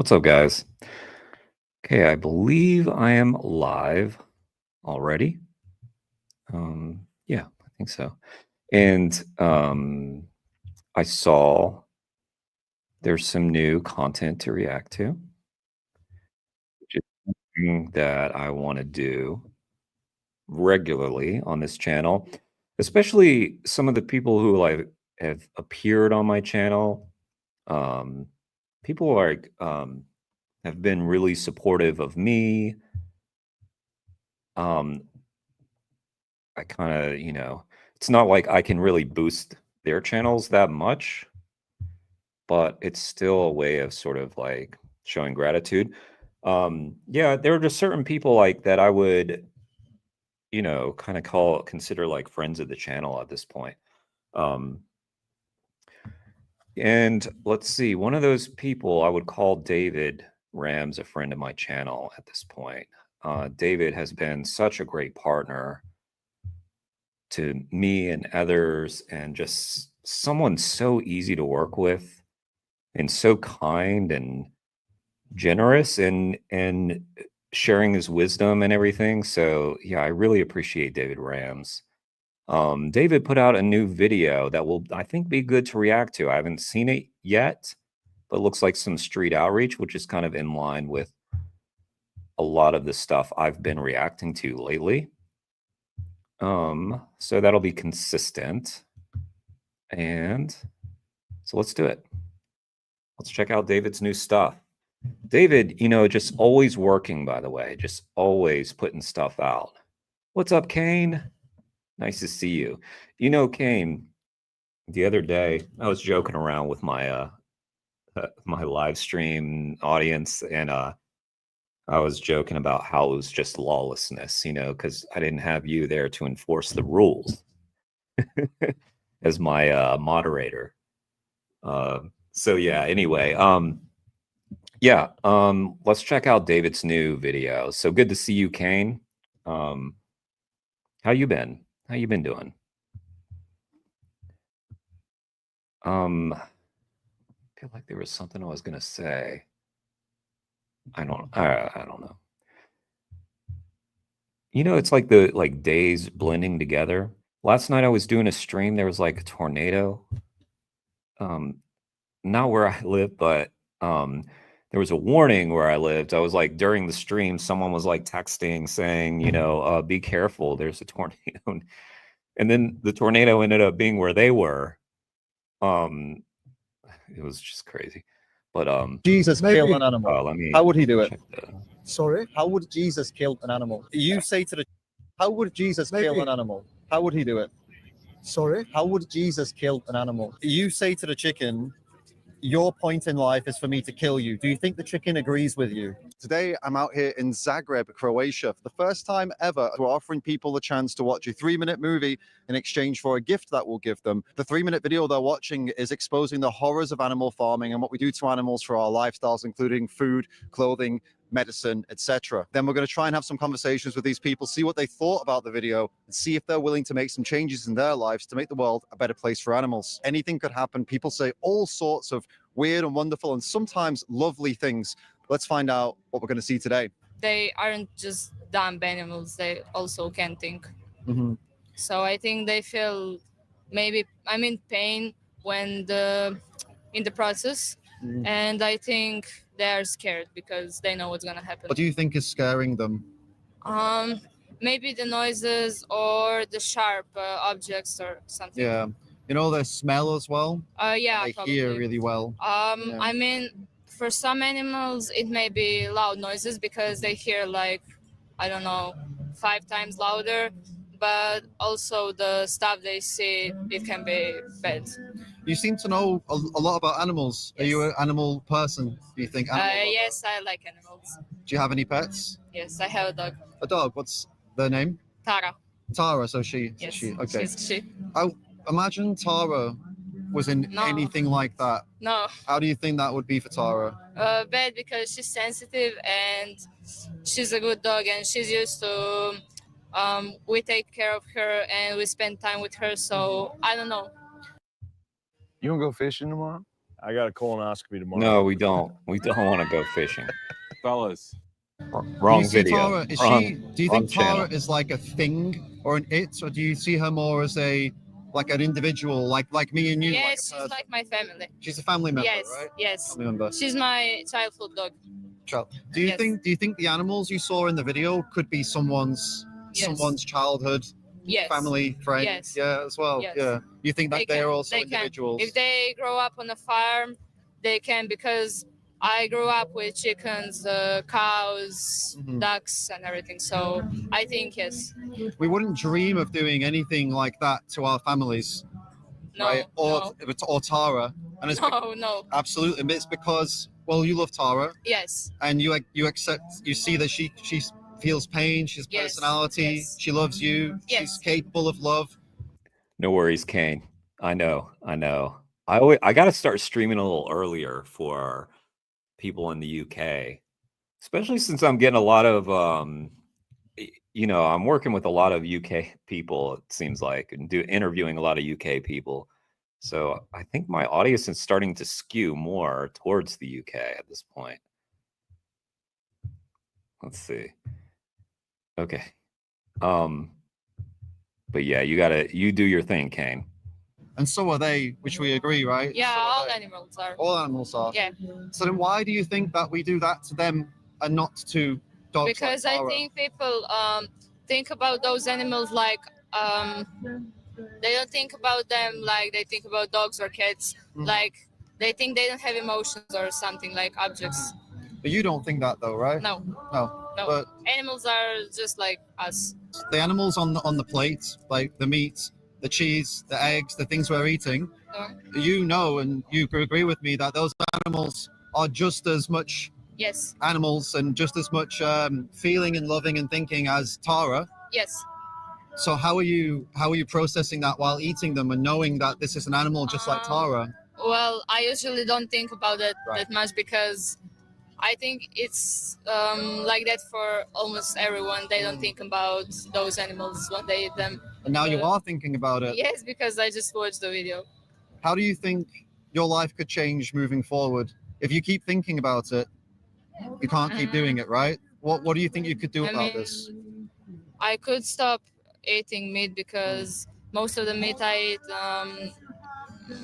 What's up, guys? Okay, I believe I am live already. Yeah, I think so. And I saw there's some new content to react to, which is something that I want to do regularly on this channel, especially some of the people who like have appeared on my channel. Um, People like have been really supportive of me. Um, I kind of, it's not like I can really boost their channels that much, but it's still a way of sort of like showing gratitude. Yeah, there are just certain people like that I would, kind of consider like friends of the channel at this point. Um, and let's see, one of those people I would call David Rams a friend of my channel at this point. David has been such a great partner to me and others, and just someone so easy to work with and so kind and generous and sharing his wisdom and everything. So yeah, I really appreciate David Rams. David put out a new video that will, I think, be good to react to. I haven't seen it yet, but looks like some street outreach, which is kind of in line with a lot of the stuff I've been reacting to lately. So that'll be consistent. And so let's do it. Let's check out David's new stuff. David, just always working, by the way, just always putting stuff out. What's up, Kane? Nice to see you. Kane, the other day I was joking around with my my live stream audience, and I was joking about how it was just lawlessness, because I didn't have you there to enforce the rules as my moderator. So yeah, anyway, yeah, let's check out David's new video. So good to see you, Kane. How you been? How you been doing? I feel like there was something I was gonna say. I don't know. It's like the days blending together. Last night I was doing a stream, there was like a tornado. Um, Not where I live, but there was a warning where I lived. I was like, during the stream, someone was like texting saying, be careful, there's a tornado. And then the tornado ended up being where they were. It was just crazy. But Jesus kill an animal. let me How would he do it? Sorry? How would Jesus kill an animal? You say to the... How would Jesus kill an animal? How would he do it? Sorry? How would Jesus kill an animal? You say to the chicken, your point in life is for me to kill you. Do you think the chicken agrees with you? Today, I'm out here in Zagreb, Croatia. For the first time ever, we're offering people the chance to watch a 3-minute movie in exchange for a gift that we'll give them. The 3-minute video they're watching is exposing the horrors of animal farming and what we do to animals for our lifestyles, including food, clothing, medicine, etc. Then we're going to try and have some conversations with these people, see what they thought about the video, and see if they're willing to make some changes in their lives to make the world a better place for animals. Anything could happen. People say all sorts of weird and wonderful and sometimes lovely things. Let's find out what we're going to see today. They aren't just dumb animals, they also can think. Mm-hmm. So I think they feel maybe pain when in the process. Mm. And I think they're scared because they know what's gonna happen. What do you think is scaring them? Maybe the noises or the sharp objects or something. Yeah. Their smell as well. Yeah, They probably. hear really well. Yeah. For some animals, it may be loud noises because they hear 5 times louder, but also the stuff they see, it can be bad. You seem to know a lot about animals. Yes. Are you an animal person? Do you think animal lover? Yes, I like animals. Do you have any pets? Yes, I have a dog. A dog. What's their name? Tara. Tara. So she. Yes, She. Okay. she's she. Imagine Tara was in No. anything like that. No, How do you think that would be for Tara? bad because she's sensitive and she's a good dog and she's used to. We take care of her and we spend time with her. So I don't know. You gonna go fishing tomorrow? I got a colonoscopy tomorrow. No, we don't. We don't want to go fishing. Fellas. Wrong do you see video. Tara, is wrong, she, do you wrong think Tara channel. is like a thing or an it, or do you see her more as a like an individual, like me and you? Yes, like a she's person? like my family. She's a family member, Yes, right? yes. Family member. She's my childhood dog. Child. Do you Yes. think the animals you saw in the video could be someone's Yes. childhood, Yes. family, friend? Yes. Yeah, as well. Yes. Yeah. You think that they're also they can. individuals? If they grow up on a farm, they can, because I grew up with chickens, cows, Mhm. ducks, and everything. So I think yes. We wouldn't dream of doing anything like that to our families, No. right? Or Tara. And it's No. absolutely. It's because, well, you love Tara, Yes. and you accept, you see that she feels pain, she has Yes, personality, yes. she loves you, she's Yes. capable of love. No worries, Kane. I know. I got to start streaming a little earlier for people in the UK, especially since I'm getting a lot of I'm working with a lot of UK people, it seems like, and interviewing a lot of UK people. So I think my audience is starting to skew more towards the UK at this point. Let's see. Okay. But yeah, you do your thing, Kane. And so are they, which we agree, right? Yeah, So are all they. animals are. All animals are. Yeah. So then why do you think that we do that to them and not to dogs? Because like I Tara? think people think about those animals like they don't think about them like they think about dogs or cats. Mhm. Like they think they don't have emotions or something, like objects. But you don't think that though, right? No, No. no. But Animals are just like us. the animals on the plate, like the meat, the cheese, the eggs, the things we're eating, No? you know, and you agree with me that those animals are just as much Yes, animals and just as much feeling and loving and thinking as Tara. yes. So how are you processing that while eating them and knowing that this is an animal just like Tara? Well, I usually don't think about it Right. that much because I think it's like that for almost everyone. They don't think about those animals when they eat them. And now you are thinking about it. Yes, because I just watched the video. How do you think your life could change moving forward? If you keep thinking about it, you can't keep doing it, right? What do you think you could do I about mean, this? I could stop eating meat because most of the meat I eat,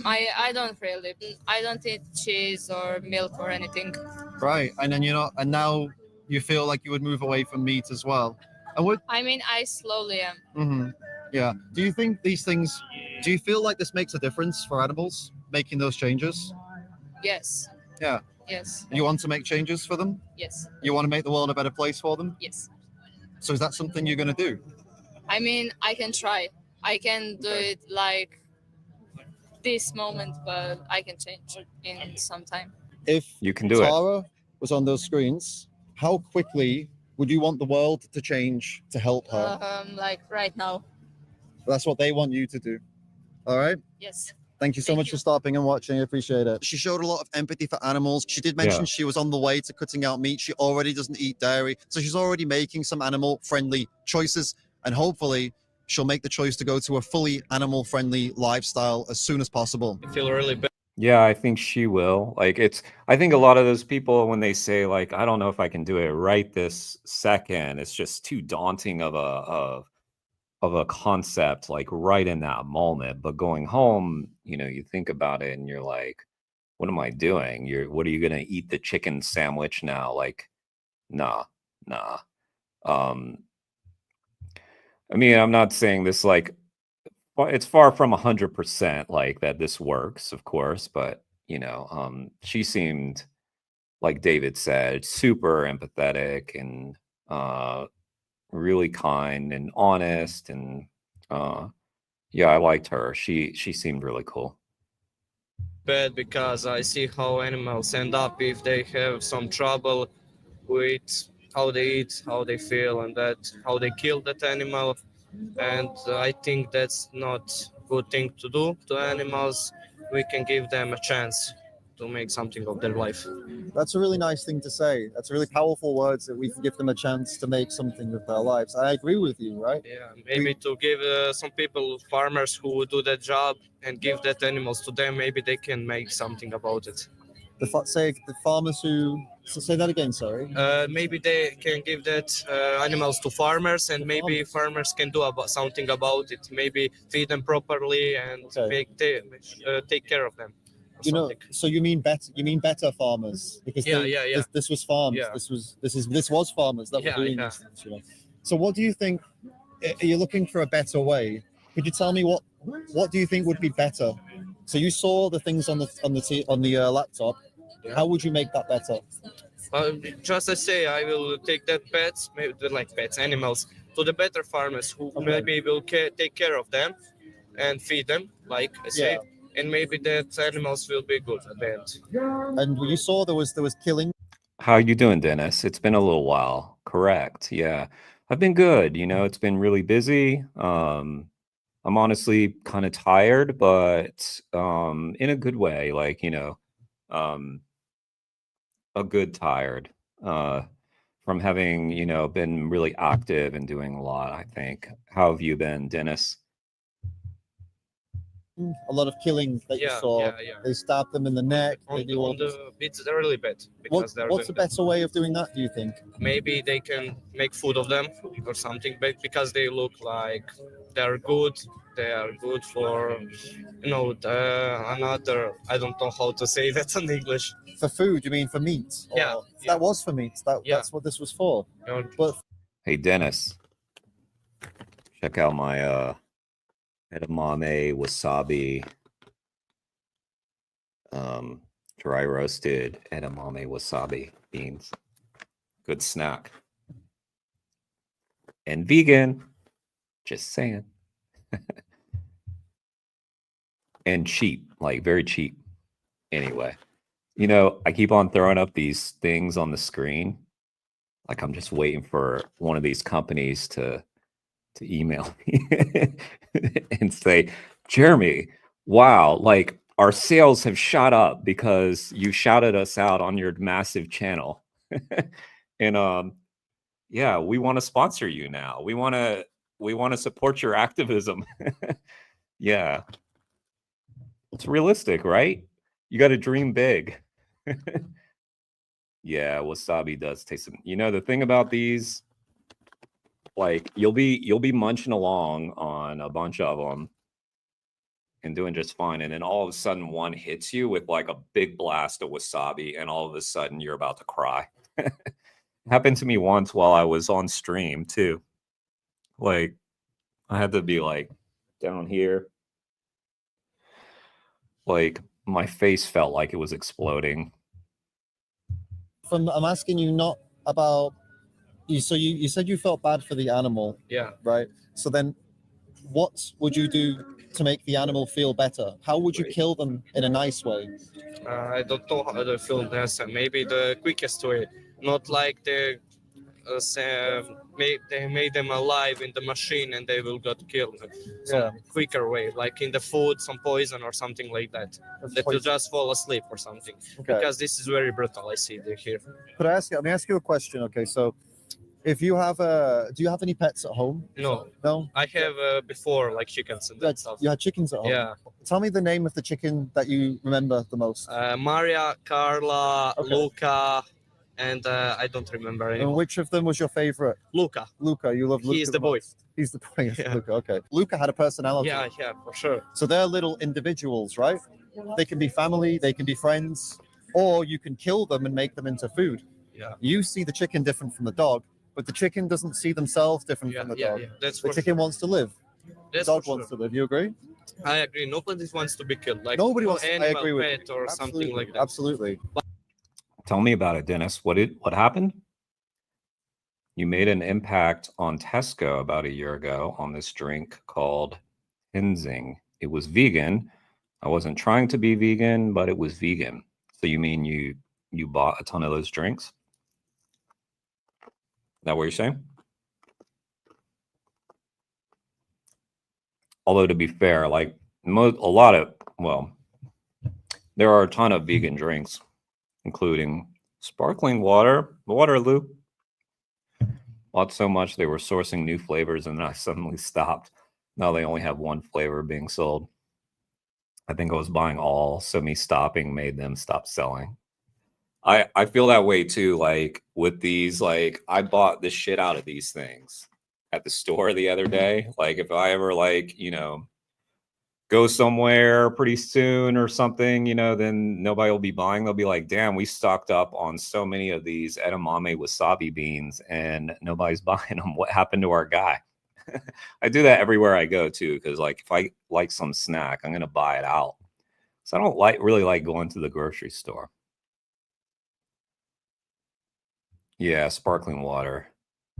I don't eat cheese or milk or anything. Right. And then and now you feel like you would move away from meat as well. And what I mean, I slowly am. yeah. Do you think these things, do you feel like this makes a difference for animals, making those changes? Yes. Yeah. Yes. You want to make changes for them? Yes. You want to make the world a better place for them? Yes. So is that something you're going to do? I mean, I can try. I can do it like this moment, but I can change in some time. If You can do it. Tara was on those screens, how quickly would you want the world to change to help her? Like right now. That's what they want you to do. All right. Yes. Thank you so Thank much you. for stopping and watching. I appreciate it. She showed a lot of empathy for animals. She did mention Yeah. she was on the way to cutting out meat. She already doesn't eat dairy. So she's already making some animal friendly choices. And hopefully she'll make the choice to go to a fully animal friendly lifestyle as soon as possible. I feel really bad. Yeah, I think she will. I think a lot of those people, when they say like, I don't know if I can do it right this second, it's just too daunting of a concept, like right in that moment. But going home, you think about it and you're like, what am I doing? What are you gonna eat the chicken sandwich now? Like, nah. I mean, I'm not saying this like it's far from 100% like that this works, of course, but she seemed, like David said, super empathetic and really kind and honest, and yeah, I liked her. She seemed really cool. Bad because I see how animals end up if they have some trouble with how they eat, how they feel, and that how they kill that animal. And I think that's not a good thing to do to animals. We can give them a chance to make something of their life. That's a really nice thing to say. That's really powerful words that we can give them a chance to make something with their lives. I agree with you, right? Yeah, maybe to give some people, farmers who do that job and give that animals to them, maybe they can make something about it. Say the farmers who say that again. Sorry. Maybe they can give that animals to farmers, and To maybe farmers can do about something about it. Maybe feed them properly and Okay. take care of them. Or You know, something. so you mean better? You mean better farmers because Yeah, they, yeah, yeah. This was farms. Yeah. This was farmers that Yeah, were doing yeah. these things. You know. So what do you think? Are you looking for a better way? Could you tell me what do you think would be better? So you saw the things on the laptop. How would you make that better? Just I say, I will take that pets, maybe like pets, animals, to the better farmers who Okay. maybe will take care of them and feed them, like I say, and maybe that animals will be good at the end. And you saw there was killing. How you doing, Dennis? It's been a little while. Correct. Yeah. I've been good. It's been really busy. I'm honestly kind of tired, but in a good way, like, um a good tired. From having, been really active and doing a lot, I think. How have you been, Dennis? A lot of killings that you saw. Yeah. They stab them in the neck. They do all this. It's really bad because What's a better way of doing that? Do you think? maybe they can make food of them or something, but because they look like they're good, they are good for another, I don't know how to say that in English. For food, you mean for meat? Yeah, Or- yeah. That was for meat. That's what this was for. But Hey, Dennis, check out my edamame wasabi dry roasted edamame wasabi beans. Good snack. And vegan. Just saying. And cheap, like very cheap. Anyway, I keep on throwing up these things on the screen. Like I'm just waiting for one of these companies to email me and say, Jeremy, wow, like our sales have shot up because you shouted us out on your massive channel. And yeah, we want to sponsor you now. We want to support your activism. Yeah. It's realistic, right? You got to dream big. Yeah, wasabi does taste some. The thing about these, like you'll be munching along on a bunch of them and doing just fine, and then all of a sudden one hits you with like a big blast of wasabi, and all of a sudden you're about to cry. Happened to me once while I was on stream too. Like I had to be like down here. Like my face felt like it was exploding. I'm asking you not about you. So you said you felt bad for the animal, Yeah. right? So then, what would you do to make the animal feel better? How would you kill them in a nice way? I don't know how to feel this. Maybe the quickest way, not like they made them alive in the machine and they will get killed. Some quicker way, like in the food, some poison or something like that. That will just fall asleep or something. Okay. Because this is very brutal. I see here. Could I ask you? Let me ask you a question. Okay, so if you have do you have any pets at home? No, No. I have before like chickens and that stuff. You had chickens at home. Yeah. Tell me the name of the chicken that you remember the most. Maria, Carla, Okay. Luca, and I don't remember And anymore. which of them was your favorite? Luca. Luca. You love Luca. He's the boy. most. He's the boy. Yeah. Luca. Okay. Luca had a personality. Yeah, for sure. So they're little individuals, right? They can be family, they can be friends, or you can kill them and make them into food. Yeah. You see the chicken different from the dog, but the chicken doesn't see themselves different from the dog. That's The for chicken wants to live. That's the dog for wants sure. to live. You agree? I agree. Nobody wants to be killed. Like Nobody no wants. I animal, agree with pet you. or something like that. Absolutely. Tell me about it, Dennis. What happened? You made an impact on Tesco about a year ago on this drink called Tenzing. It was vegan. I wasn't trying to be vegan, but it was vegan. So you mean you bought a ton of those drinks? Is that what you're saying? Although to be fair, like a lot of There are a ton of vegan drinks, including sparkling water, Waterloo. Bought so much they were sourcing new flavors, and then I suddenly stopped. Now they only have one flavor being sold. I think I was buying all, so me stopping made them stop selling. I feel that way too. Like with these, like I bought the shit out of these things at the store the other day. Like if I ever like, go somewhere pretty soon or something, then nobody will be buying. They'll be like, damn, we stocked up on so many of these edamame wasabi beans and nobody's buying them. What happened to our guy? I do that everywhere I go too, because like if I like some snack, I'm gonna buy it out. So I don't really like going to the grocery store. Yeah, sparkling water.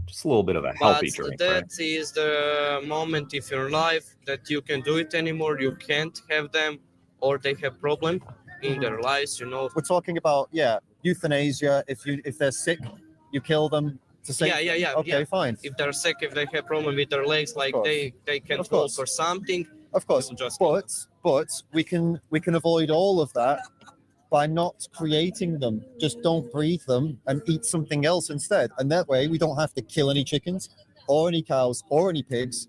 Just a little bit of a healthy But drink, that right? is the moment in your life that you can do it anymore. You can't have them, or they have problem in their lives. We're talking about euthanasia. If they're sick, you kill them to save them. Yeah. Okay, fine. If they're sick, if they have problem with their legs, like course. they can't Of walk course. or something. Of course, We'll just but we can avoid all of that by not creating them. Just don't breed them and eat something else instead. And that way, we don't have to kill any chickens or any cows or any pigs.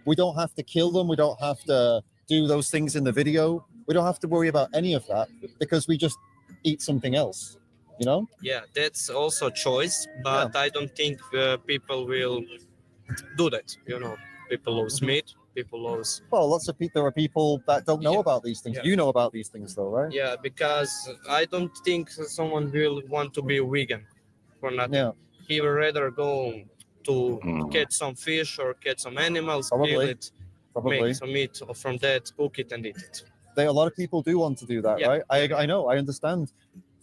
We don't have to kill them. We don't have to do those things in the video. We don't have to worry about any of that because we just eat something else. Yeah, that's also choice, but I don't think people will do that. People love meat. People love. Well, lots of people. There are people that don't know Yeah. about these things. Yeah. You know about these things, though, right? Yeah, because I don't think someone will want to be vegan for nothing. Yeah. He will rather go to Mm. catch some fish or catch some animals, kill Probably. it, Probably. make some meat from that, cook it and eat it. A lot of people do want to do that, Yeah. right? I know, I understand,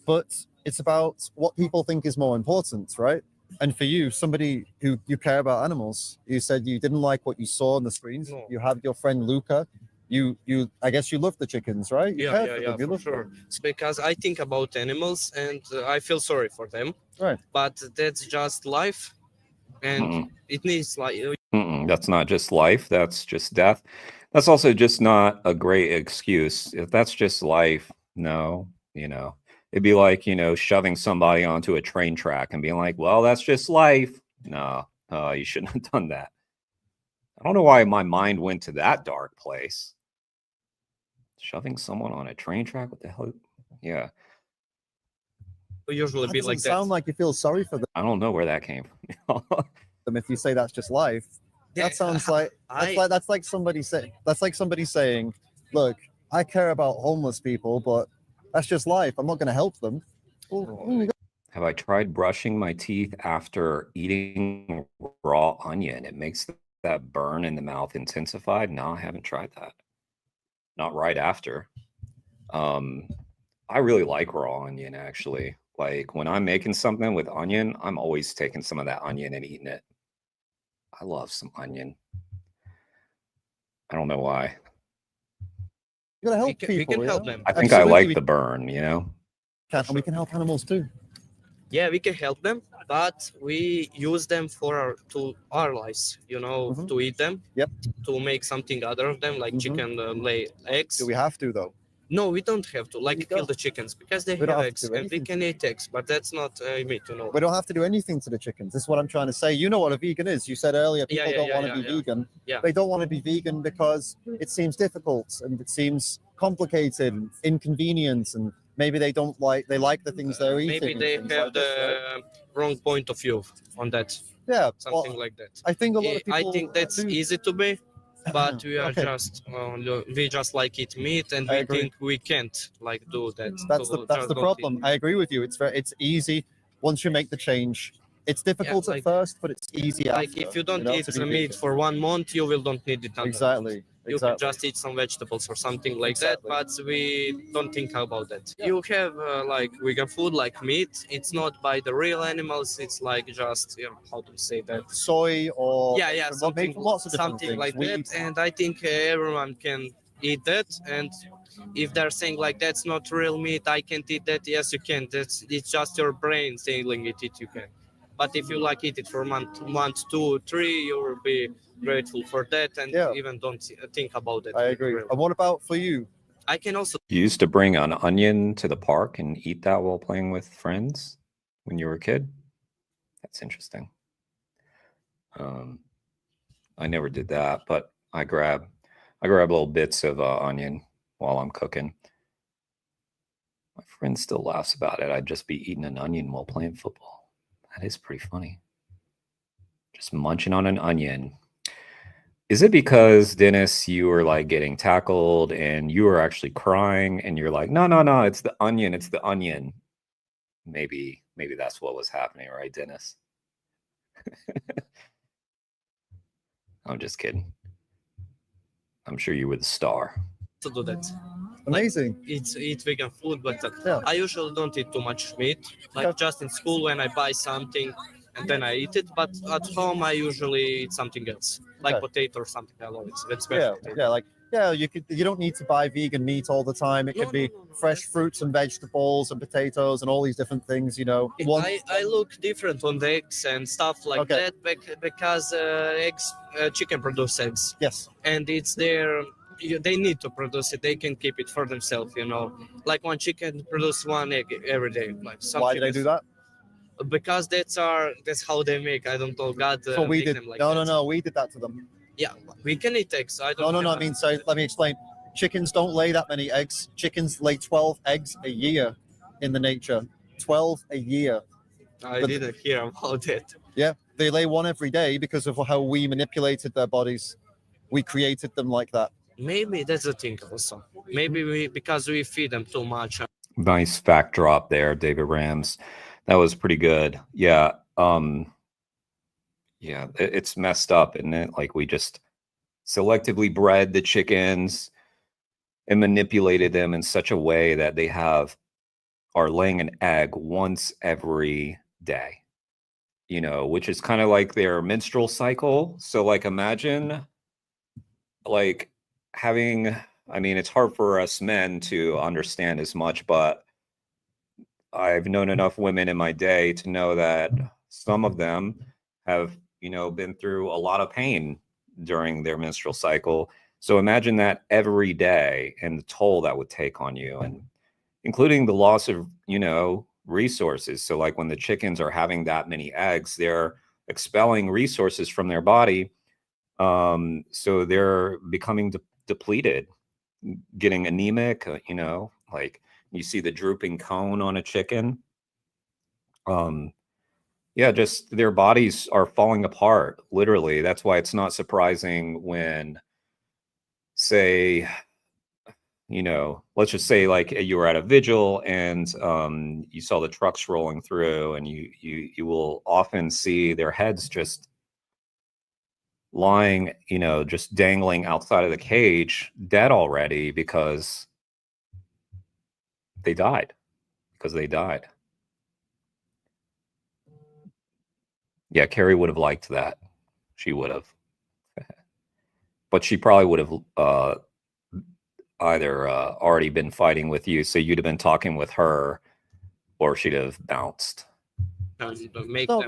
but it's about what people think is more important, right? And for you, somebody who you care about animals, you said you didn't like what you saw on the screens. No. You have your friend Luca. You I guess you love the chickens, right? You care for them, you for love sure. them. It's because I think about animals and I feel sorry for them. Right. But that's just life, and Mm-mm. it needs like Mm-mm. That's not just life. That's just death. That's also just not a great excuse. If that's just life, no, it'd be like, shoving somebody onto a train track and being like, well, that's just life. No, you shouldn't have done that. I don't know why my mind went to that dark place. Shoving someone on a train track? What the hell? Yeah. usually That be doesn't like that. sound like you feel sorry for I don't know where that came from. them if you say that's just life. Yeah, That sounds like I- that's like somebody saying, look, I care about homeless people, but that's just life. I'm not going to help them. Well, Have I tried brushing my teeth after eating raw onion? It makes that burn in the mouth intensified. No, I haven't tried that. Not right after. I really like raw onion, actually. Like when I'm making something with onion, I'm always taking some of that onion and eating it. I love some onion. I don't know why. you got to help we people. can you help know? them. I think I Absolutely, like we the burn, can, and we can help animals too. Yeah, we can help them, but we use them for our lives, Mhm. to eat them. Yep. To make something other of them, like Mhm. chicken lay eggs. Do we have to though? No, we don't have to We kill don't. the chickens because they We don't have have to eggs do and we anything. can eat eggs, but that's not meat, We don't have to do anything to the chickens. This is what I'm trying to say. You know what a vegan is. You said earlier Yeah, people yeah, don't yeah, want to yeah, be yeah. vegan. Yeah. They don't want to be vegan because it seems difficult and it seems complicated, inconvenient, and maybe they like the things they're eating. Maybe and they things have like this, right? the wrong point of view on that, Yeah, something well, like that. I think a lot of people. I think that's do. easy to be, but we are Okay. we just like eat meat, and I we agree. think we can't like do that. That's to the just don't problem. eat. I agree with you. It's easy once you make the change. It's difficult like- at first, but it's easy Like after. if you don't eat to be the meat vegan. for 1 month, you will don't need it. another month. Exactly. You can just eat some vegetables or something like Exactly. that, but we don't think about that. You have like vegan food, like meat. It's not by the real animals. It's like just how to say that. Soy or Yeah, made something, from lots of different something things. like Wheat. that. And I think everyone can eat that. And if they're saying like that's not real meat, I can't eat that. Yes, you can. It's just your brain saying it. You can. But if you like eat it for month 2, 3, you will be grateful for that and Yeah. even don't think about it. I agree. really. And what about for you? I can also You used to bring an onion to the park and eat that while playing with friends when you were a kid? That's interesting. I never did that, but I grab little bits of onion while I'm cooking. My friend still laughs about it. I'd just be eating an onion while playing football. That is pretty funny. Just munching on an onion. Is it because, Dennis, you were like getting tackled and you were actually crying and you're like, no, no, no, it's the onion, it's the onion. Maybe that's what was happening, right, Dennis? I'm just kidding. I'm sure you were the star. do that. Amazing. Eat vegan food, but Yeah. I usually don't eat too much meat. Like just in school when I buy something and then I eat it. But at home I usually eat something else, like Okay. potato or something. I love it. It's Yeah, special. yeah, like you don't need to buy vegan meat all the time. It No, could be no, no. fresh fruits and vegetables and potatoes and all these different things. One, I look different on the eggs and stuff like Okay. that because eggs, chicken produce eggs, yes, and it's their. They need to produce it. They can keep it for themselves, Like one chicken produce one egg every day. Like some why do they do that? Because that's how they make. I don't know. God So we make did. them like No, that. no, no. We did that to them. Yeah, we can eat eggs. I No, don't. no, no. I have- mean, so let me explain. Chickens don't lay that many eggs. Chickens lay 12 eggs a year in the nature. 12 a year. I but- didn't hear about it. Yeah, they lay one every day because of how we manipulated their bodies. We created them like that. Maybe that's the thing also. Maybe because we feed them too much. Nice fact drop there, David Rams. That was pretty good. Yeah. Yeah, it's messed up, isn't it? Like we just selectively bred the chickens and manipulated them in such a way that they are laying an egg once every day, which is kind of like their menstrual cycle. So like imagine like having, I mean, it's hard for us men to understand as much, but I've known enough women in my day to know that some of them have, been through a lot of pain during their menstrual cycle. So imagine that every day and the toll that would take on you, and including the loss of, resources. So like when the chickens are having that many eggs, they're expelling resources from their body. So they're becoming depleted, getting anemic, like you see the drooping cone on a chicken. Yeah, just their bodies are falling apart, literally. That's why it's not surprising when, say, let's just say like you were at a vigil and you saw the trucks rolling through, and you will often see their heads just lying, just dangling outside of the cage, dead already because they died. Yeah, Carrie would have liked that. She would have. But she probably would have either already been fighting with you, so you'd have been talking with her, or she'd have bounced. Make No, them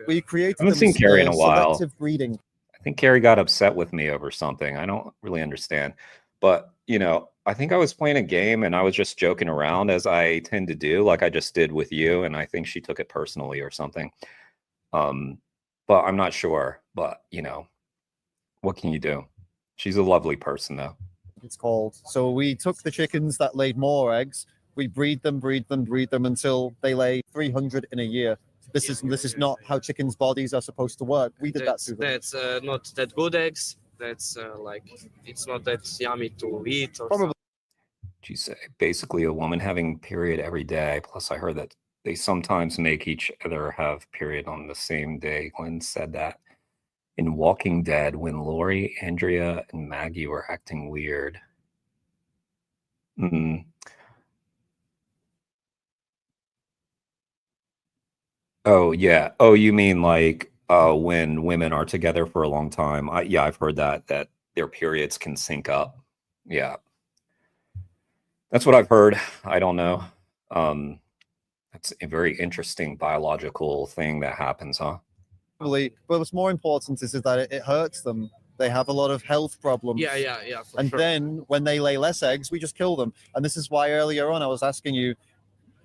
we created I haven't them seen as, Carrie in a while. selective breeding. I think Carrie got upset with me over something. I don't really understand. But, I think I was playing a game and I was just joking around, as I tend to do, like I just did with you. And I think she took it personally or something. But I'm not sure. But, what can you do? She's a lovely person, though. It's called. So we took the chickens that laid more eggs. We breed them until they lay 300 in a year. This is not how chickens' bodies are supposed to work. We did that to them. That's not that good eggs. That's like it's not that yummy to eat. Or Probably. She's basically a woman having period every day. Plus, I heard that they sometimes make each other have period on the same day. Glenn said that in Walking Dead when Lori, Andrea, and Maggie were acting weird. Oh, yeah. Oh, you mean like when women are together for a long time? Yeah, I've heard that their periods can sync up. Yeah. That's what I've heard. I don't know. That's a very interesting biological thing that happens, huh? But what's more important is that it hurts them. They have a lot of health problems. Yeah. For And sure. then when they lay less eggs, we just kill them. And this is why earlier on I was asking you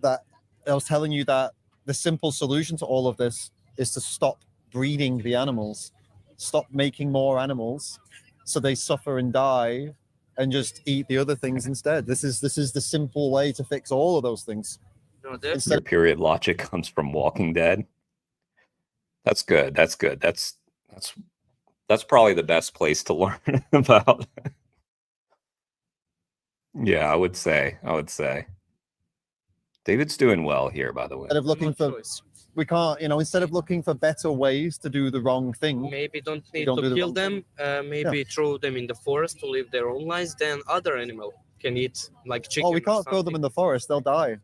that I was telling you that the simple solution to all of this is to stop breeding the animals, stop making more animals so they suffer and die, and just eat the other things instead. This is the simple way to fix all of those things. No, that, Instead Your period logic comes from Walking Dead. That's good. That's good. That's probably the best place to learn about. Yeah, I would say. David's doing well here, by the way. of looking no for, choice. we can't, instead of looking for better ways to do the wrong thing, Maybe don't need don't do to the kill wrong them. Maybe throw them in the forest to live their own lives. Then other animal can eat, like chicken. oh, we or can't throw them something. in the forest, they'll die.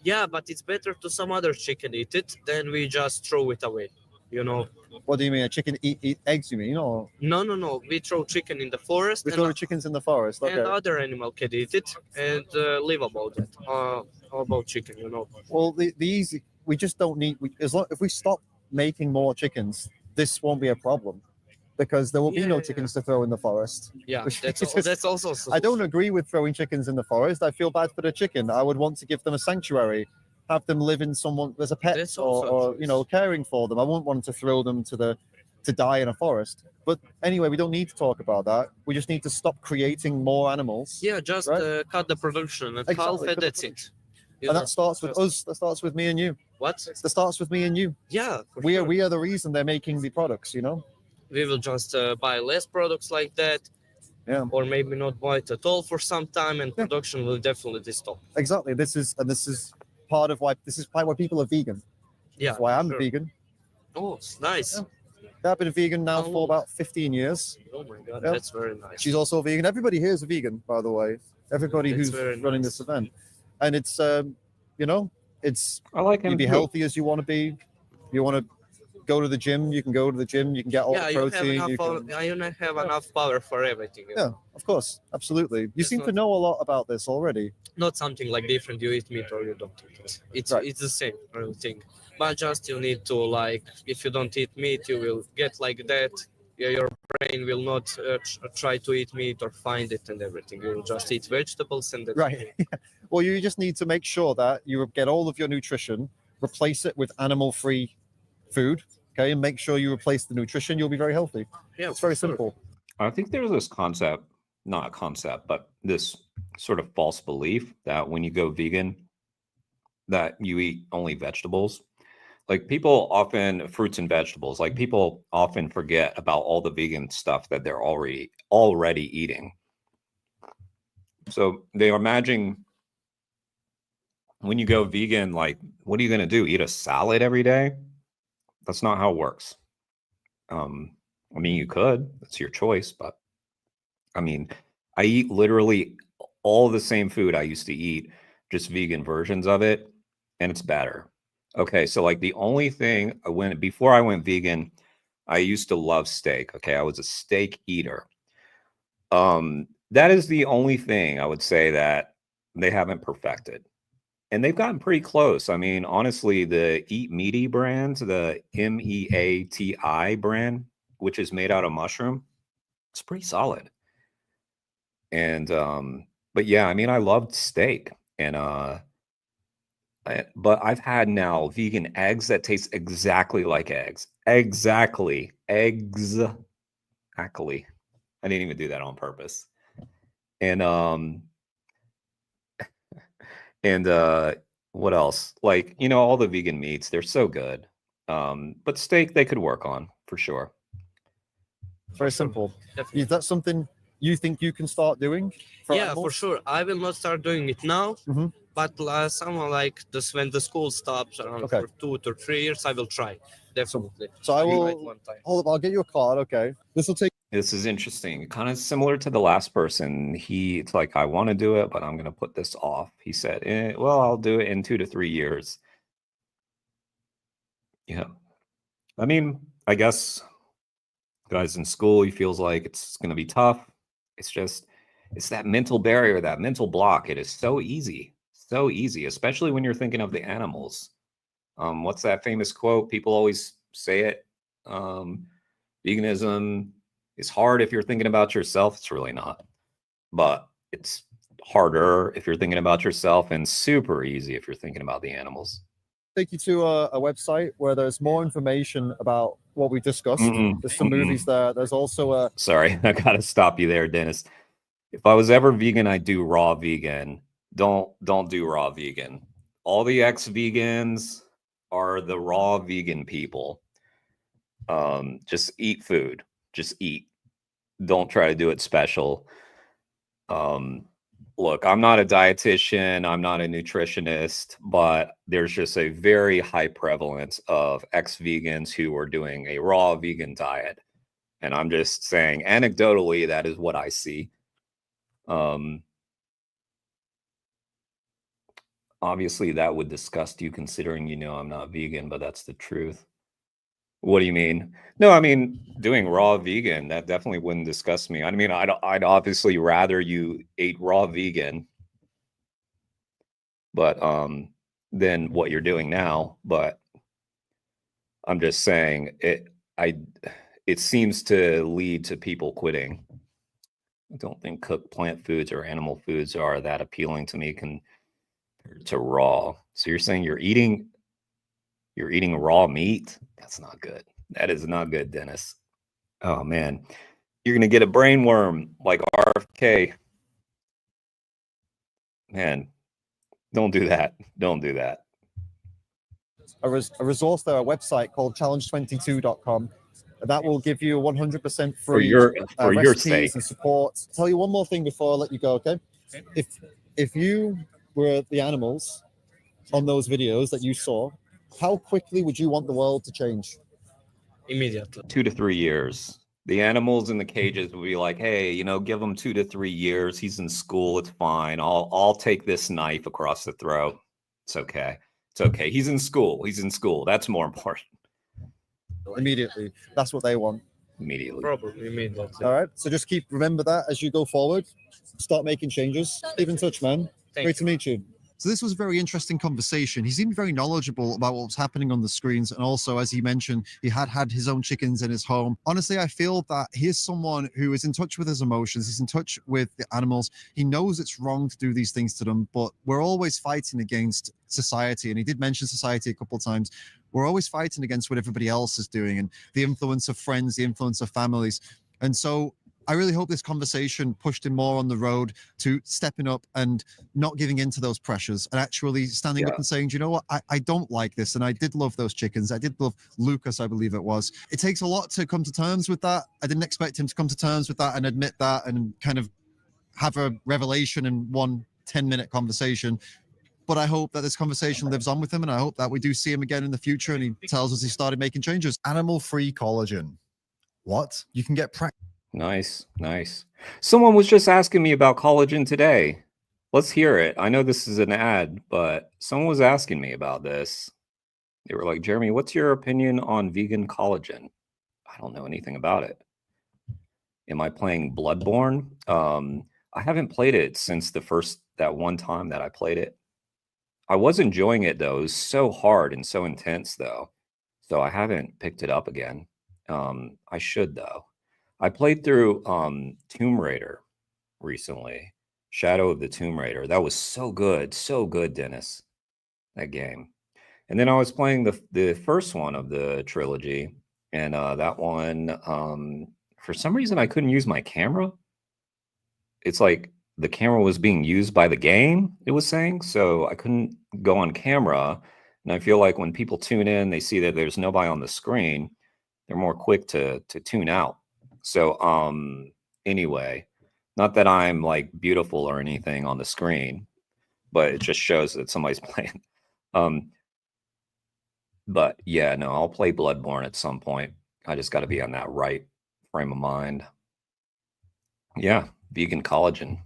Yeah, but it's better to some other chicken eat it than we just throw it away. You know? What do you mean? A chicken eat eggs, you mean? Or No. We throw chicken in the forest, we and, throw the chickens in the forest? and Okay. other animal can eat it and live about it. How about chicken? You know? Well, the easy, we just don't need, as long if we stop making more chickens, this won't be a problem because there will be no Yeah. chickens to throw in the forest. Yeah, Which that's is- that's also. I don't agree with throwing chickens in the forest. I feel bad for the chicken. I would want to give them a sanctuary, have them live in someone as a pet, That's also a or choice. caring for them. I wouldn't want to throw them to die in a forest. But anyway, we don't need to talk about that. We just need to stop creating more animals. Yeah, just Right? cut the production at half, Exactly, and cut the that's it. You And know, that starts with just- us. That starts with me and you. What? That starts with me and you. Yeah, for We sure. are the reason they're making the products. We will just buy less products like that, Yeah. or maybe not buy it at all for some time, and Yeah. production will definitely stop. Exactly. This is part of why people are vegan. Yeah, That's why I'm sure. a vegan. Oh, it's nice. Yeah. I've been a vegan now How for long? about 15 years. Oh my god, Yeah. that's very nice. She's also a vegan. Everybody here is a vegan, by the way. Everybody That's who's very running nice. this event, and it's it's I like him you be too. healthy as you want to be. You want to go to the gym, you can go to the gym. You can get all Yeah, the you have protein. enough. You can, You have enough power for everything. yeah, of course, absolutely. You It's seem to not- know a lot about this already. Not something like different. You eat meat or you don't eat it. It's Right. it's the same real thing. But just you need to if you don't eat meat, you will get like that. Yeah, your brain will not try to eat meat or find it and everything. You will just eat vegetables and that's Right. Well, you just need to make sure that you get all of your nutrition, replace it with animal-free food, okay, and make sure you replace the nutrition. You'll be very healthy. Yeah, It's very for sure. simple. I think there's this concept, not a concept, but this sort of false belief that when you go vegan, that you eat only vegetables. Like people often fruits and vegetables, like people often forget about all the vegan stuff that they're already eating. So they imagine when you go vegan, like, what are you going to do? Eat a salad every day? That's not how it works. I mean, you could, it's your choice, but I mean, I eat literally all the same food I used to eat, just vegan versions of it, and it's better. Okay, so like the only thing before I went vegan, I used to love steak. Okay, I was a steak eater. That is the only thing I would say that they haven't perfected. And they've gotten pretty close. I mean, honestly, the Eat Meaty brand, the MEATI brand, which is made out of mushroom, it's pretty solid. And but yeah, I mean, I loved steak, and but I've had now vegan eggs that taste exactly like eggs. Exactly. Exactly. I didn't even do that on purpose. And what else? Like, all the vegan meats, they're so good. But steak they could work on for sure. It's very simple. Definitely. Is that something you think you can start doing? Yeah, animals? for sure. I will not start doing it now, Mhm. but someone like this when the school stops around Okay. for 2 to 3 years, I will try. Definitely. So I Try it will one time. hold up. I'll get you a card. Okay. This will take. This is interesting. Kind of similar to the last person. It's like, I want to do it, but I'm going to put this off. He said, well, I'll do it in 2 to 3 years. Yeah. I mean, I guess guys in school, he feels like it's going to be tough. It's that mental barrier, that mental block. It is so easy, especially when you're thinking of the animals. What's that famous quote? People always say it. Veganism It's hard if you're thinking about yourself. It's really not. But it's harder if you're thinking about yourself and super easy if you're thinking about the animals. Take you to a website where there's more information about what we discussed. Mm-mm, There's some movies there. There's also a Sorry, I gotta stop you there, Dennis. If I was ever vegan, I'd do raw vegan. Don't do raw vegan. All the ex-vegans are the raw vegan people. Just eat food. Just eat. Don't try to do it special. Look, I'm not a dietitian, I'm not a nutritionist, but there's just a very high prevalence of ex-vegans who are doing a raw vegan diet. And I'm just saying, anecdotally, that is what I see. Obviously, that would disgust you considering you know I'm not vegan, but that's the truth. What do you mean? No, I mean, doing raw vegan, that definitely wouldn't disgust me. I mean, I'd obviously rather you ate raw vegan, but than what you're doing now. But I'm just saying it seems to lead to people quitting. I don't think cooked plant foods or animal foods are that appealing to me compared to raw. So you're saying you're eating raw meat? That's not good. That is not good, Dennis. Oh man, you're gonna get a brain worm like RFK. Man, don't do that. Don't do that. a resource there, a website called challenge22.com. That will give you 100% free For your recipes sake. and support. I'll tell you one more thing before I let you go, okay? If you were the animals on those videos that you saw, how quickly would you want the world to change? Immediately. 2 to 3 years. The animals in the cages will be like, hey, you know, give him 2 to 3 years. He's in school. It's fine. I'll take this knife across the throat. It's okay. It's okay. He's in school. He's in school. That's more important. Immediately. That's what they want. Immediately. Probably immediately. All right. So just remember that as you go forward. Start making changes. Keep in touch, man. Great to meet you. So this was a very interesting conversation. He seemed very knowledgeable about what was happening on the screens. And also, as he mentioned, he had his own chickens in his home. Honestly, I feel that he is someone who is in touch with his emotions. He's in touch with the animals. He knows it's wrong to do these things to them, but we're always fighting against society. And he did mention society a couple of times. We're always fighting against what everybody else is doing and the influence of friends, the influence of families. And so I really hope this conversation pushed him more on the road to stepping up and not giving in to those pressures and actually standing up and saying, do you know what, I don't like this. And I did love those chickens. I did love Lucas, I believe it was. It takes a lot to come to terms with that. I didn't expect him to come to terms with that and admit that and kind of have a revelation in one 10-minute conversation. But I hope that this conversation lives on with him, and I hope that we do see him again in the future and he tells us he started making changes. Animal-free collagen. What? You can get Nice, nice. Someone was just asking me about collagen today. Let's hear it. I know this is an ad, but someone was asking me about this. They were like, Jeremy, what's your opinion on vegan collagen? I don't know anything about it. Am I playing Bloodborne? I haven't played it since that one time that I played it. I was enjoying it though. It was so hard and so intense though. So I haven't picked it up again. I should though. I played through Tomb Raider recently. Shadow of the Tomb Raider. That was so good, Dennis. That game. And then I was playing the first one of the trilogy, and that one, for some reason, I couldn't use my camera. It's like the camera was being used by the game, it was saying, so I couldn't go on camera. And I feel like when people tune in, they see that there's nobody on the screen, they're more quick to tune out. So anyway, not that I'm like beautiful or anything on the screen, but it just shows that somebody's playing. But yeah, no, I'll play Bloodborne at some point. I just got to be on that right frame of mind. Yeah, vegan collagen.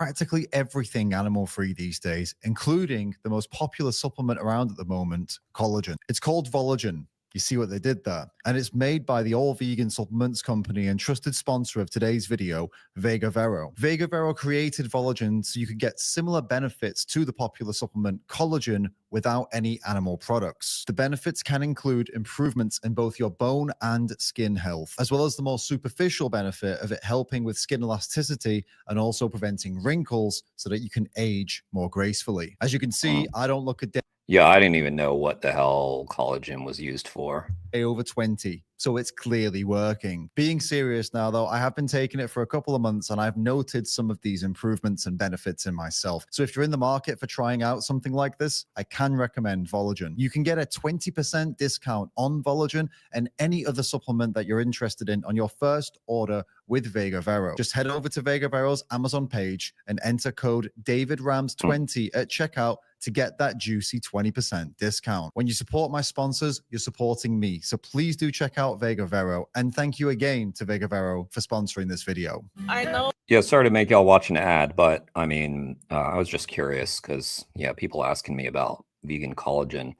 practically everything animal-free these days, including the most popular supplement around at the moment, collagen. It's called Volagen. You see what they did there? And it's made by the all-vegan supplements company and trusted sponsor of today's video, Vega Vero. Vega Vero created Vologen so you could get similar benefits to the popular supplement collagen without any animal products. The benefits can include improvements in both your bone and skin health, as well as the more superficial benefit of it helping with skin elasticity and also preventing wrinkles so that you can age more gracefully. As you can see, I don't look a day Yeah, I didn't even know what the hell collagen was used for. over 20, so it's clearly working. Being serious now, though, I have been taking it for a couple of months and I've noted some of these improvements and benefits in myself. So if you're in the market for trying out something like this, I can recommend Vologen. You can get a 20% discount on Vologen and any other supplement that you're interested in on your first order with Vega Vero. Just head over to Vega Vero's Amazon page and enter code DavidRams20 at checkout to get that juicy 20% discount. When you support my sponsors, you're supporting me. So please do check out Vega Vero. And thank you again to Vega Vero for sponsoring this video. I know. Yeah, sorry to make y'all watch an ad, but I mean, I was just curious because, yeah, people asking me about vegan collagen.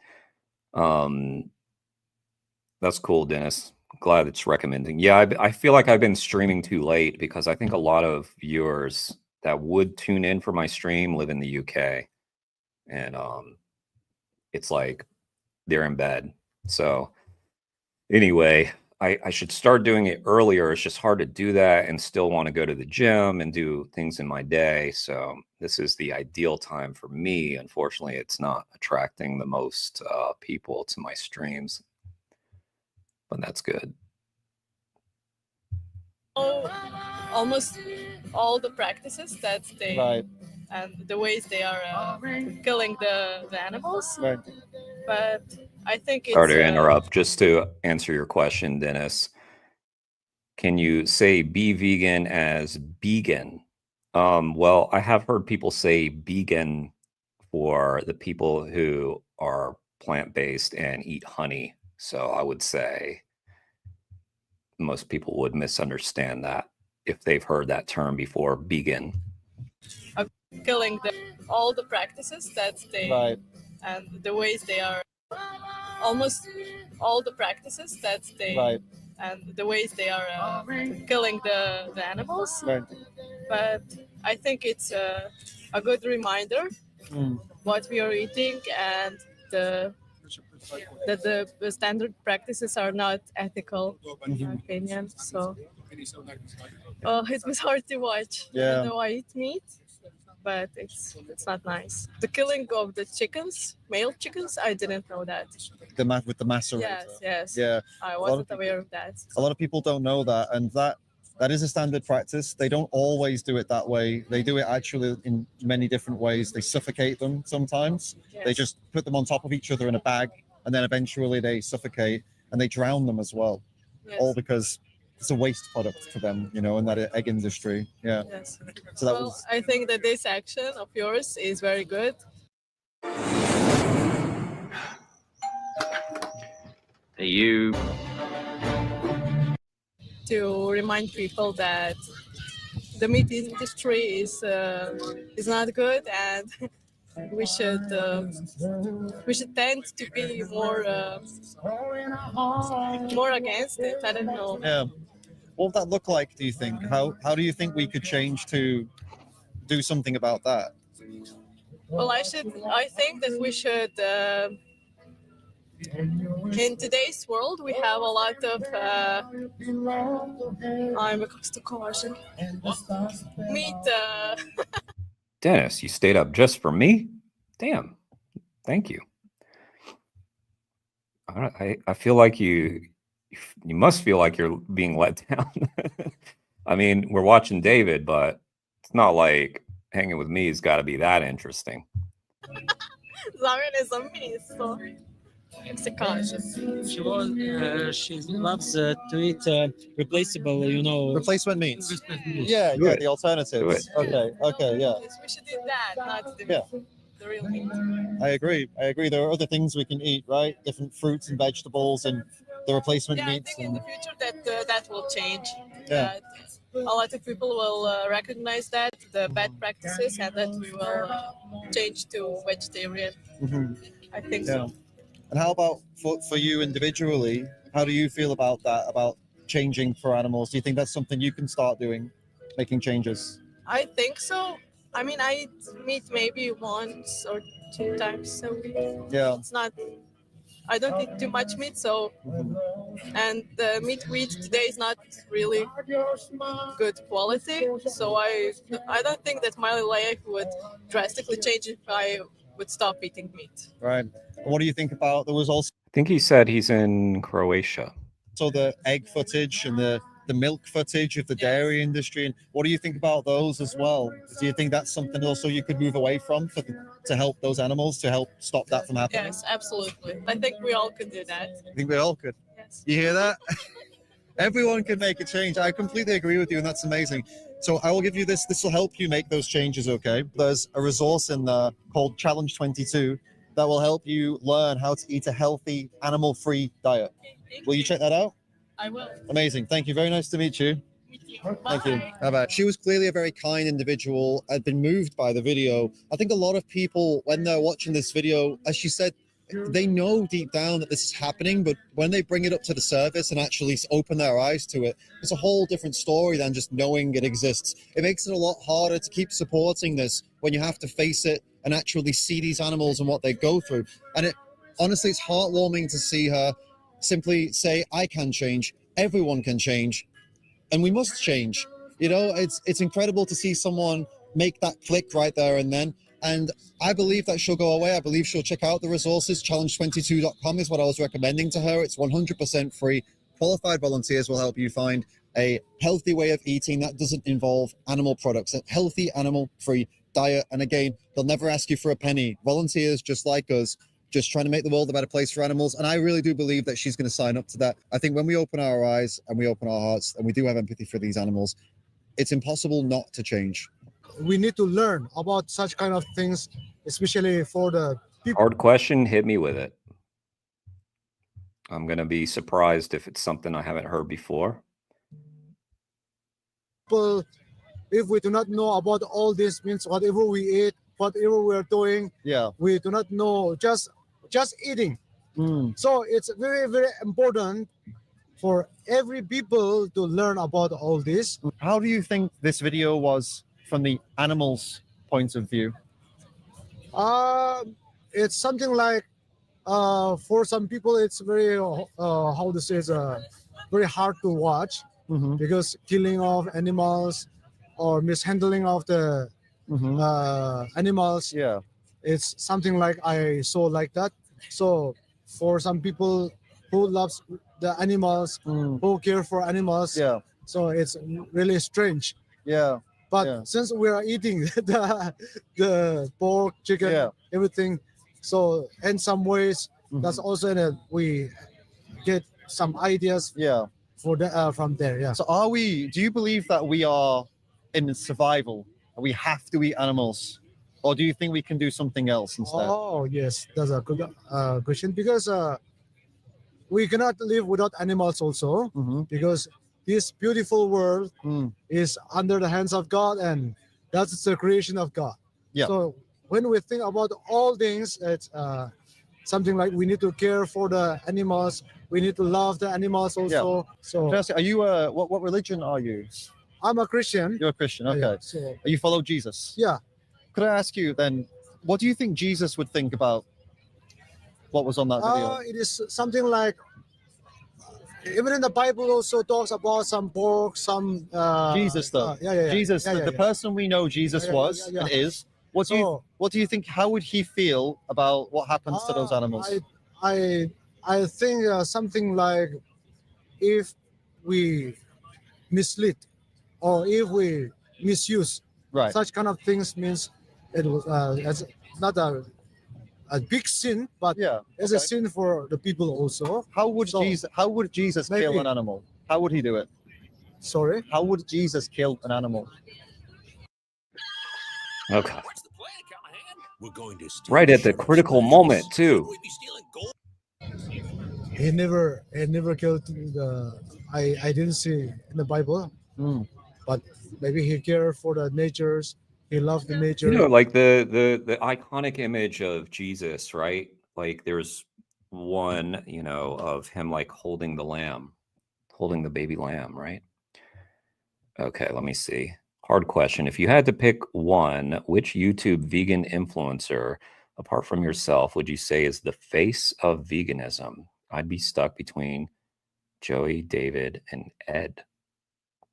That's cool, Dennis. Glad it's recommending. Yeah, I feel like I've been streaming too late because I think a lot of viewers that would tune in for my stream live in the UK. And it's like they're in bed. So anyway, I should start doing it earlier. It's just hard to do that and still want to go to the gym and do things in my day. So this is the ideal time for me. Unfortunately, it's not attracting the most people to my streams, but that's good. Almost all the practices that they Right. and the ways they are killing the animals. Right. But I think it's Sorry to interrupt. Just to answer your question, Dennis, can you say be vegan as vegan? Well, I have heard people say vegan for the people who are plant-based and eat honey. So I would say most people would misunderstand that if they've heard that term before, vegan. killing all the practices that they Right. and the ways they are almost all the practices that they Right. and the ways they are killing the animals. Right. But I think it's a good reminder Mm. what we are eating and that the standard practices are not ethical, in my opinion. So it was hard to watch. Yeah. Even though I eat meat, but it's not nice. The killing of the chickens, male chickens, I didn't know that. With the macerator. Yes. Yeah. I lot wasn't of aware of that. A lot of people don't know that, and that is a standard practice. They don't always do it that way. They do it actually in many different ways. They suffocate them sometimes. Yes. They just put them on top of each other in a bag, and then eventually they suffocate and they drown them as well. Yes. All because it's a waste product for them, you know, in that egg industry. Yeah. Yes. So that Well, was I think that this action of yours is very good. You To remind people that the meat industry is not good, and we should tend to be more against it. I don't know. yeah. What would that look like, do you think? How do you think we could change to do something about that? Well, I think that we should. In today's world, we have a lot of meat. Dennis, you stayed up just for me? Damn. Thank you. I feel like you must feel like you're being let down. I mean, we're watching David, but it's not like hanging with me has got to be that interesting. She loves to eat replaceable, Replacement meats. Yeah, Do yeah, it. the alternatives. Okay, yeah. We should eat that, not the, Yeah. the real meat. I agree. There are other things we can eat, right? Different fruits and vegetables and the replacement Yeah, I meats. think in the future that will change. Yeah. A lot of people will recognize that the bad practices, and that we will change to vegetarian. Mhm. I think Yeah. so. And how about for you individually? How do you feel about that? About changing for animals? Do you think that's something you can start doing, making changes? I think so. I mean, I eat meat maybe once or 2 times a week. Yeah. It's not. I don't eat too much meat, so and the meat we eat today is not really good quality. So I don't think that my life would drastically change if I would stop eating meat. Right. What do you think about? There was also I think he said he's in Croatia. the egg footage and the milk footage of the dairy industry. And what do you think about those as well? Do you think that's something also you could move away from to help those animals, to help stop that from happening? Yes, absolutely. I think we all could do that. I think we all could. Yes. You hear that? Everyone can make a change. I completely agree with you, and that's amazing. So I will give you this. This will help you make those changes, okay? There's a resource in there called Challenge 22 that will help you learn how to eat a healthy, animal-free diet. Will you check that out? I will. Amazing. Thank you. Very nice to meet you. Thank you. Bye-bye. She was clearly a very kind individual. I'd been moved by the video. I think a lot of people, when they're watching this video, as she said, they know deep down that this is happening, but when they bring it up to the surface and actually open their eyes to it, it's a whole different story than just knowing it exists. It makes it a lot harder to keep supporting this when you have to face it and actually see these animals and what they go through. And it honestly, it's heartwarming to see her simply say, I can change, everyone can change, and we must change. You know, it's incredible to see someone make that click right there and then. And I believe that she'll go away. I believe she'll check out the resources. Challenge22.com is what I was recommending to her. It's 100% free. Qualified volunteers will help you find a healthy way of eating that doesn't involve animal products, a healthy animal-free diet. And again, they'll never ask you for a penny. Volunteers just like us, just trying to make the world a better place for animals. And I really do believe that she's going to sign up to that. I think when we open our eyes and we open our hearts and we do have empathy for these animals, it's impossible not to change. We need to learn about such kind of things, especially for the people. Hard question. Hit me with it. I'm going to be surprised if it's something I haven't heard before. If we do not know about all this, means whatever we eat, whatever we are doing, we do not know, just eating. So it's very, very important for every people to learn about all this. How do you think this video was from the animals' point of view? It's something like, for some people, it's very, how to say, it's very hard to watch because killing of animals or mishandling of the animals, it's something like I saw like that. So for some people who loves the animals, who care for animals, so it's really strange. But since we are eating the pork, chicken, everything, so in some ways, that's also that we get some ideas for the, from there. So do you believe that we are in survival? We have to eat animals? Or do you think we can do something else instead? Oh, yes, that's a good question, because we cannot live without animals also, because this beautiful world is under the hands of God, and that's the creation of God. So when we think about all things, it's something like we need to care for the animals. We need to love the animals also. So, can I ask you, are you what religion are you? I'm a Christian. You're a Christian, okay. So, you follow Jesus? Yeah. Could I ask you then, what do you think Jesus would think about what was on that video? It is something like, even in the Bible also talks about some pork, some Jesus though. Jesus, the person we know Jesus was and is. What do you think? How would he feel about what happens to those animals? I think something like, if we mislead or if we misuse such kind of things, means it was it's not a big sin, but it's a sin for the people also. How would Jesus kill an animal? How would he do it? Sorry? How would Jesus kill an animal? Okay. Right at the critical moment too. He never killed the. I didn't see in the Bible, but maybe he cared for the natures. He loved the nature. You know, like the iconic image of Jesus, right? Like there's one, of him like holding the lamb, holding the baby lamb, right? Okay, let me see. Hard question. If you had to pick one, which YouTube vegan influencer, apart from yourself, would you say is the face of veganism? I'd be stuck between Joey, David, and Ed.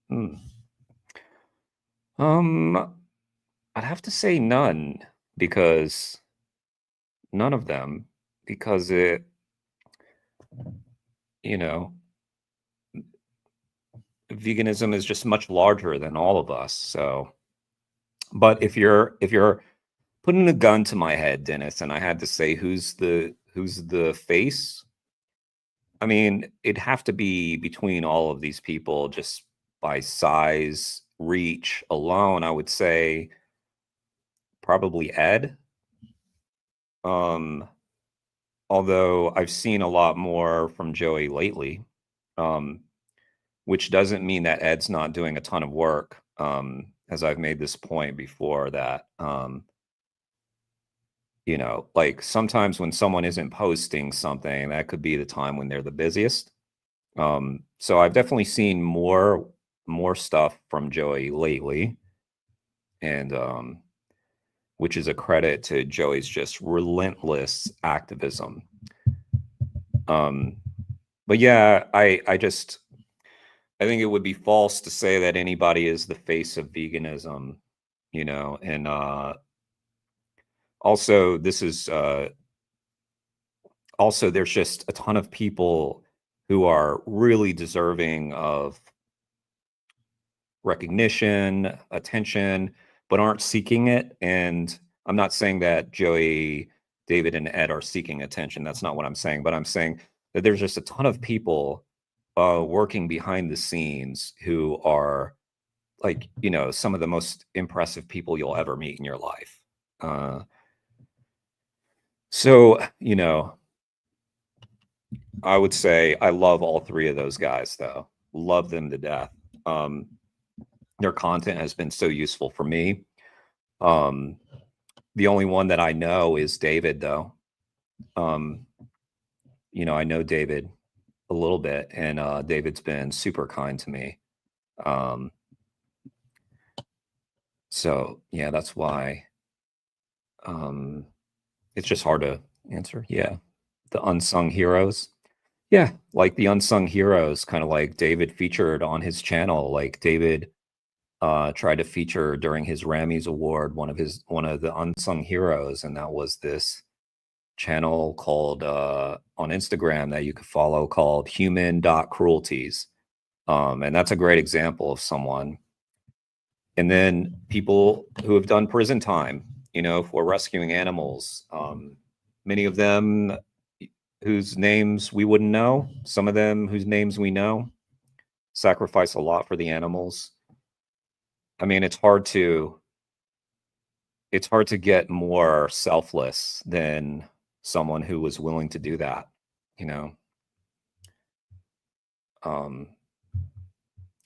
Hmm. I'd have to say none because none of them, because it, you know, veganism is just much larger than all of us. So, but if you're putting a gun to my head, Dennis, and I had to say who's the face, I mean, it'd have to be between all of these people just by size, reach alone. I would say probably Ed. Um, although I've seen a lot more from Joey lately, um, which doesn't mean that Ed's not doing a ton of work. As I've made this point before that, like sometimes when someone isn't posting something, that could be the time when they're the busiest. So I've definitely seen more stuff from Joey lately, and which is a credit to Joey's just relentless activism. But yeah, I think it would be false to say that anybody is the face of veganism, and also this is also there's just a ton of people who are really deserving of recognition, attention, but aren't seeking it. And I'm not saying that Joey, David, and Ed are seeking attention. That's not what I'm saying. But I'm saying that there's just a ton of people working behind the scenes who are like, some of the most impressive people you'll ever meet in your life. So, I would say I love all three of those guys, though. Love them to death. Their content has been so useful for me. The only one that I know is David, though. I know David a little bit, and David's been super kind to me. So yeah, that's why it's just hard to answer. Yeah, the unsung heroes. Yeah, like the unsung heroes, kind of like David featured on his channel. Like David tried to feature during his Rammys Award one of the unsung heroes, and that was this channel called on Instagram that you could follow called human.cruelties. And that's a great example of someone. And then people who have done prison time, for rescuing animals. Many of them whose names we wouldn't know, some of them whose names we know, sacrifice a lot for the animals. I mean, it's hard to get more selfless than someone who was willing to do that,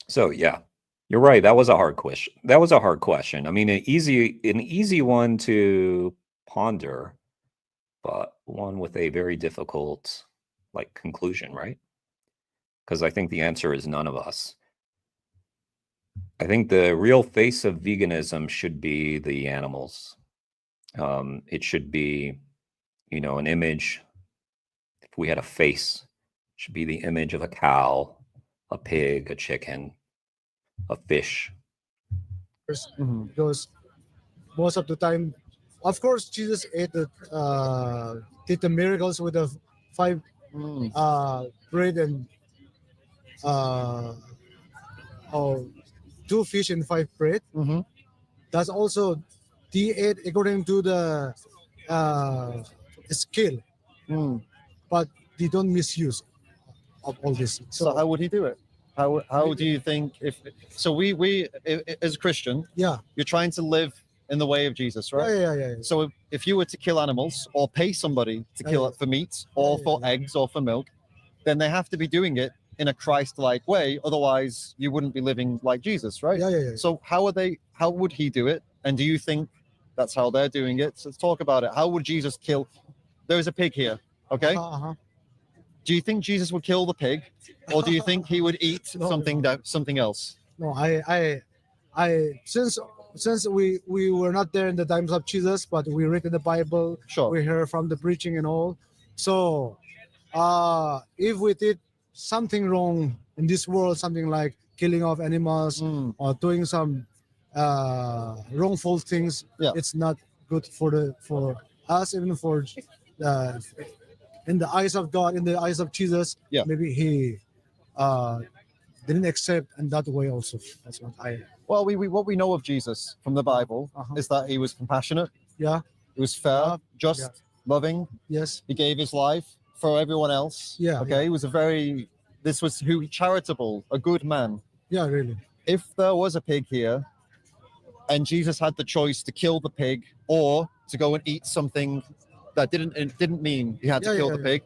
So yeah, you're right. That was a hard question. I mean, an easy one to ponder, but one with a very difficult conclusion, right? Because I think the answer is none of us. I think the real face of veganism should be the animals. It should be, an image. If we had a face, it should be the image of a cow, a pig, a chicken, a fish. Because most of the time, of course, Jesus did the miracles with the 5 bread and oh, 2 fish and 5 bread. That's also he ate according to the skill, but they don't misuse of all this. So how would he do it? How do you think if so as a Christian, Yeah, you're trying to live in the way of Jesus, right? yeah. So if you were to kill animals or pay somebody to kill it for meat or for eggs or for milk, then they have to be doing it in a Christ-like way. Otherwise, you wouldn't be living like Jesus, right? Yeah. So how would he do it? And do you think that's how they're doing it? So let's talk about it. How would Jesus kill? There's a pig here. Okay. Uh-huh. Do you think Jesus would kill the pig, or do you think he would eat No, something else? No, since we were not there in the times of Jesus, but we read in the Bible, Sure. we hear from the preaching and all. So, if we did something wrong in this world, something like killing of animals Mm, or doing some wrongful things, Yeah. it's not good for us, even for uh, in the eyes of God, in the eyes of Jesus. Yeah. Maybe he uh, didn't accept in that way also. That's what I. Well, we what we know of Jesus from the Bible Uh-huh. is that he was compassionate, Yeah. he was fair, Love, just, yeah. loving. Yes. He gave his life for everyone else. Yeah, Okay. yeah. He was this was who charitable, a good man. Yeah. Really. If there was a pig here and Jesus had the choice to kill the pig or to go and eat something that didn't mean he had to Yeah, kill yeah, the yeah. pig,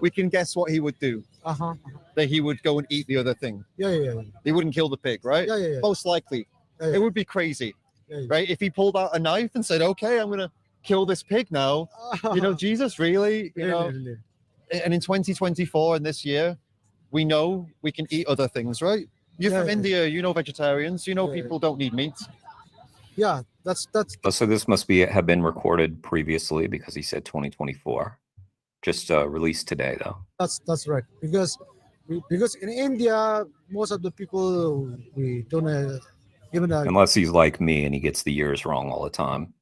we can guess what he would do. Uh-huh. That he would go and eat the other thing. Yeah. Yeah. Yeah. He wouldn't kill the pig, right? Yeah. Yeah. Yeah. Most likely. Yeah, yeah. It would be crazy, Yeah, yeah. right? If he pulled out a knife and said, "Okay, I'm gonna kill this pig now," you know, Jesus, really, you Really, know. really. And in 2024 and this year, we know we can eat other things, right? You're Yeah, from yeah. India, you know vegetarians, you know Yeah, yeah. people don't need meat. Yeah. That's So this must have been recorded previously because he said 2024. Just released today though. that's right. Because in India, most of the people we don't even Unless he's like me and he gets the years wrong all the time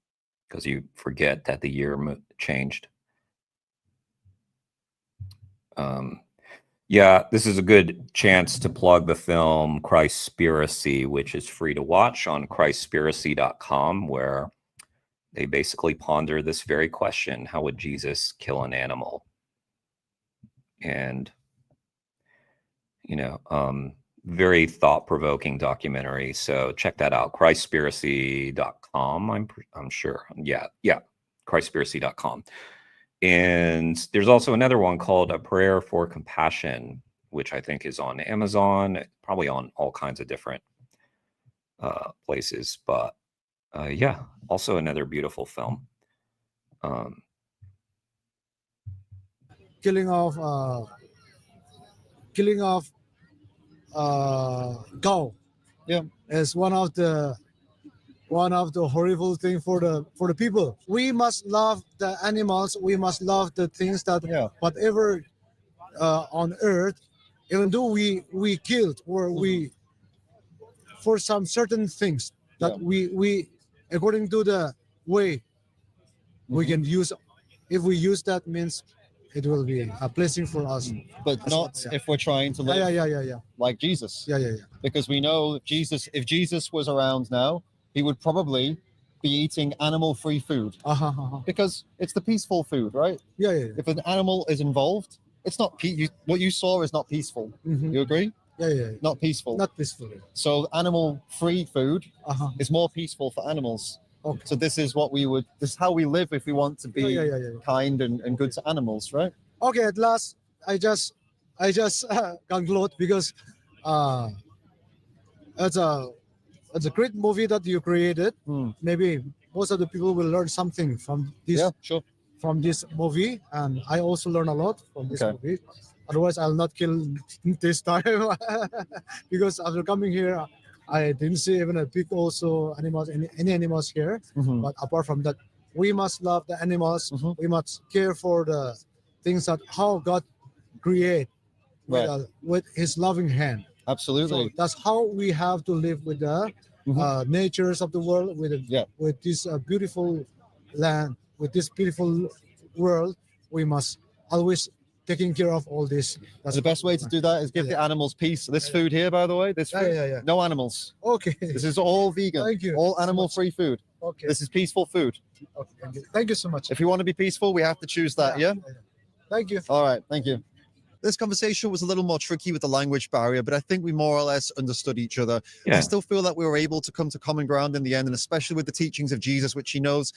because you forget that the year changed. Yeah, this is a good chance to plug the film Christspiracy, which is free to watch on Christspiracy.com, where they basically ponder this very question: how would Jesus kill an animal? And very thought-provoking documentary. So check that out, Christspiracy.com. I'm sure. Yeah, Christspiracy.com. And there's also another one called A Prayer for Compassion, which I think is on Amazon, probably on all kinds of different places. But yeah, also another beautiful film. killing of cow. Yeah. Is one of the horrible thing for the people. We must love the animals. We must love the things that whatever on earth, even though we killed or we for some certain things that we according to the way we can use. If we use that means it will be a blessing for us. But not if we're trying to live Yeah. like Jesus. Yeah. Because we know if Jesus was around now, he would probably be eating animal-free food. Because it's the peaceful food, right? Yeah. If an animal is involved, it's not what you saw is not peaceful. Mhm. You agree? Yeah. Not peaceful. Not peaceful. So animal-free food is more peaceful for animals. Okay. So this is how we live if we want to be Yeah. kind and good to animals, right? Okay, at last I just conclude because it's a great movie that you created. Maybe most of the people will learn something from this. Yeah, sure. From this movie, and I also learn a lot from this Okay. movie. Otherwise, I'll not kill this time because after coming here, I didn't see even a pig also animals any animals here. Mhm. But apart from that, we must love the animals. We must care for the things that how God create Right. with His loving hand. Absolutely. So that's how we have to live with the natures of the world, with this beautiful land, with this beautiful world. We must always taking care of all this. That's The best way to do that is give the animals peace. This food here, by the way, Yeah. no animals. Okay. This is all vegan. Thank you. All animal-free food. Okay. This is peaceful food. Okay. Thank you so much. If you want to be peaceful, we have to choose that, yeah? Thank you. All right, thank you. This conversation was a little more tricky with the language barrier, but I think we more or less understood each other. Yeah. I still feel that we were able to come to common ground in the end, and especially with the teachings of Jesus, which he knows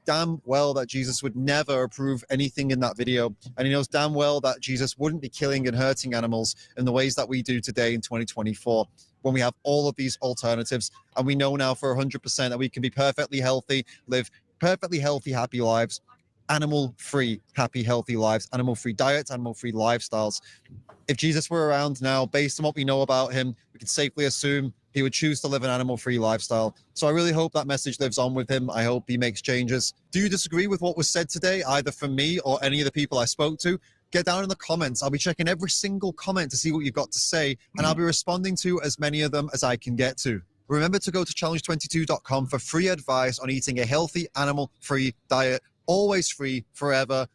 damn well that Jesus would never approve anything in that video. And he knows damn well that Jesus wouldn't be killing and hurting animals in the ways that we do today in 2024, when we have all of these alternatives. And we know now for 100% that we can be perfectly healthy, live perfectly healthy, happy lives animal-free, happy, healthy lives, animal-free diets, animal-free lifestyles. If Jesus were around now, based on what we know about him, we can safely assume he would choose to live an animal-free lifestyle. So I really hope that message lives on with him. I hope he makes changes. Do you disagree with what was said today, either from me or any of the people I spoke to? Get down in the comments. I'll be checking every single comment to see what you've got to say, and I'll be responding to as many of them as I can get to. Remember to go to challenge22.com for free advice on eating a healthy, animal-free diet, always free, forever,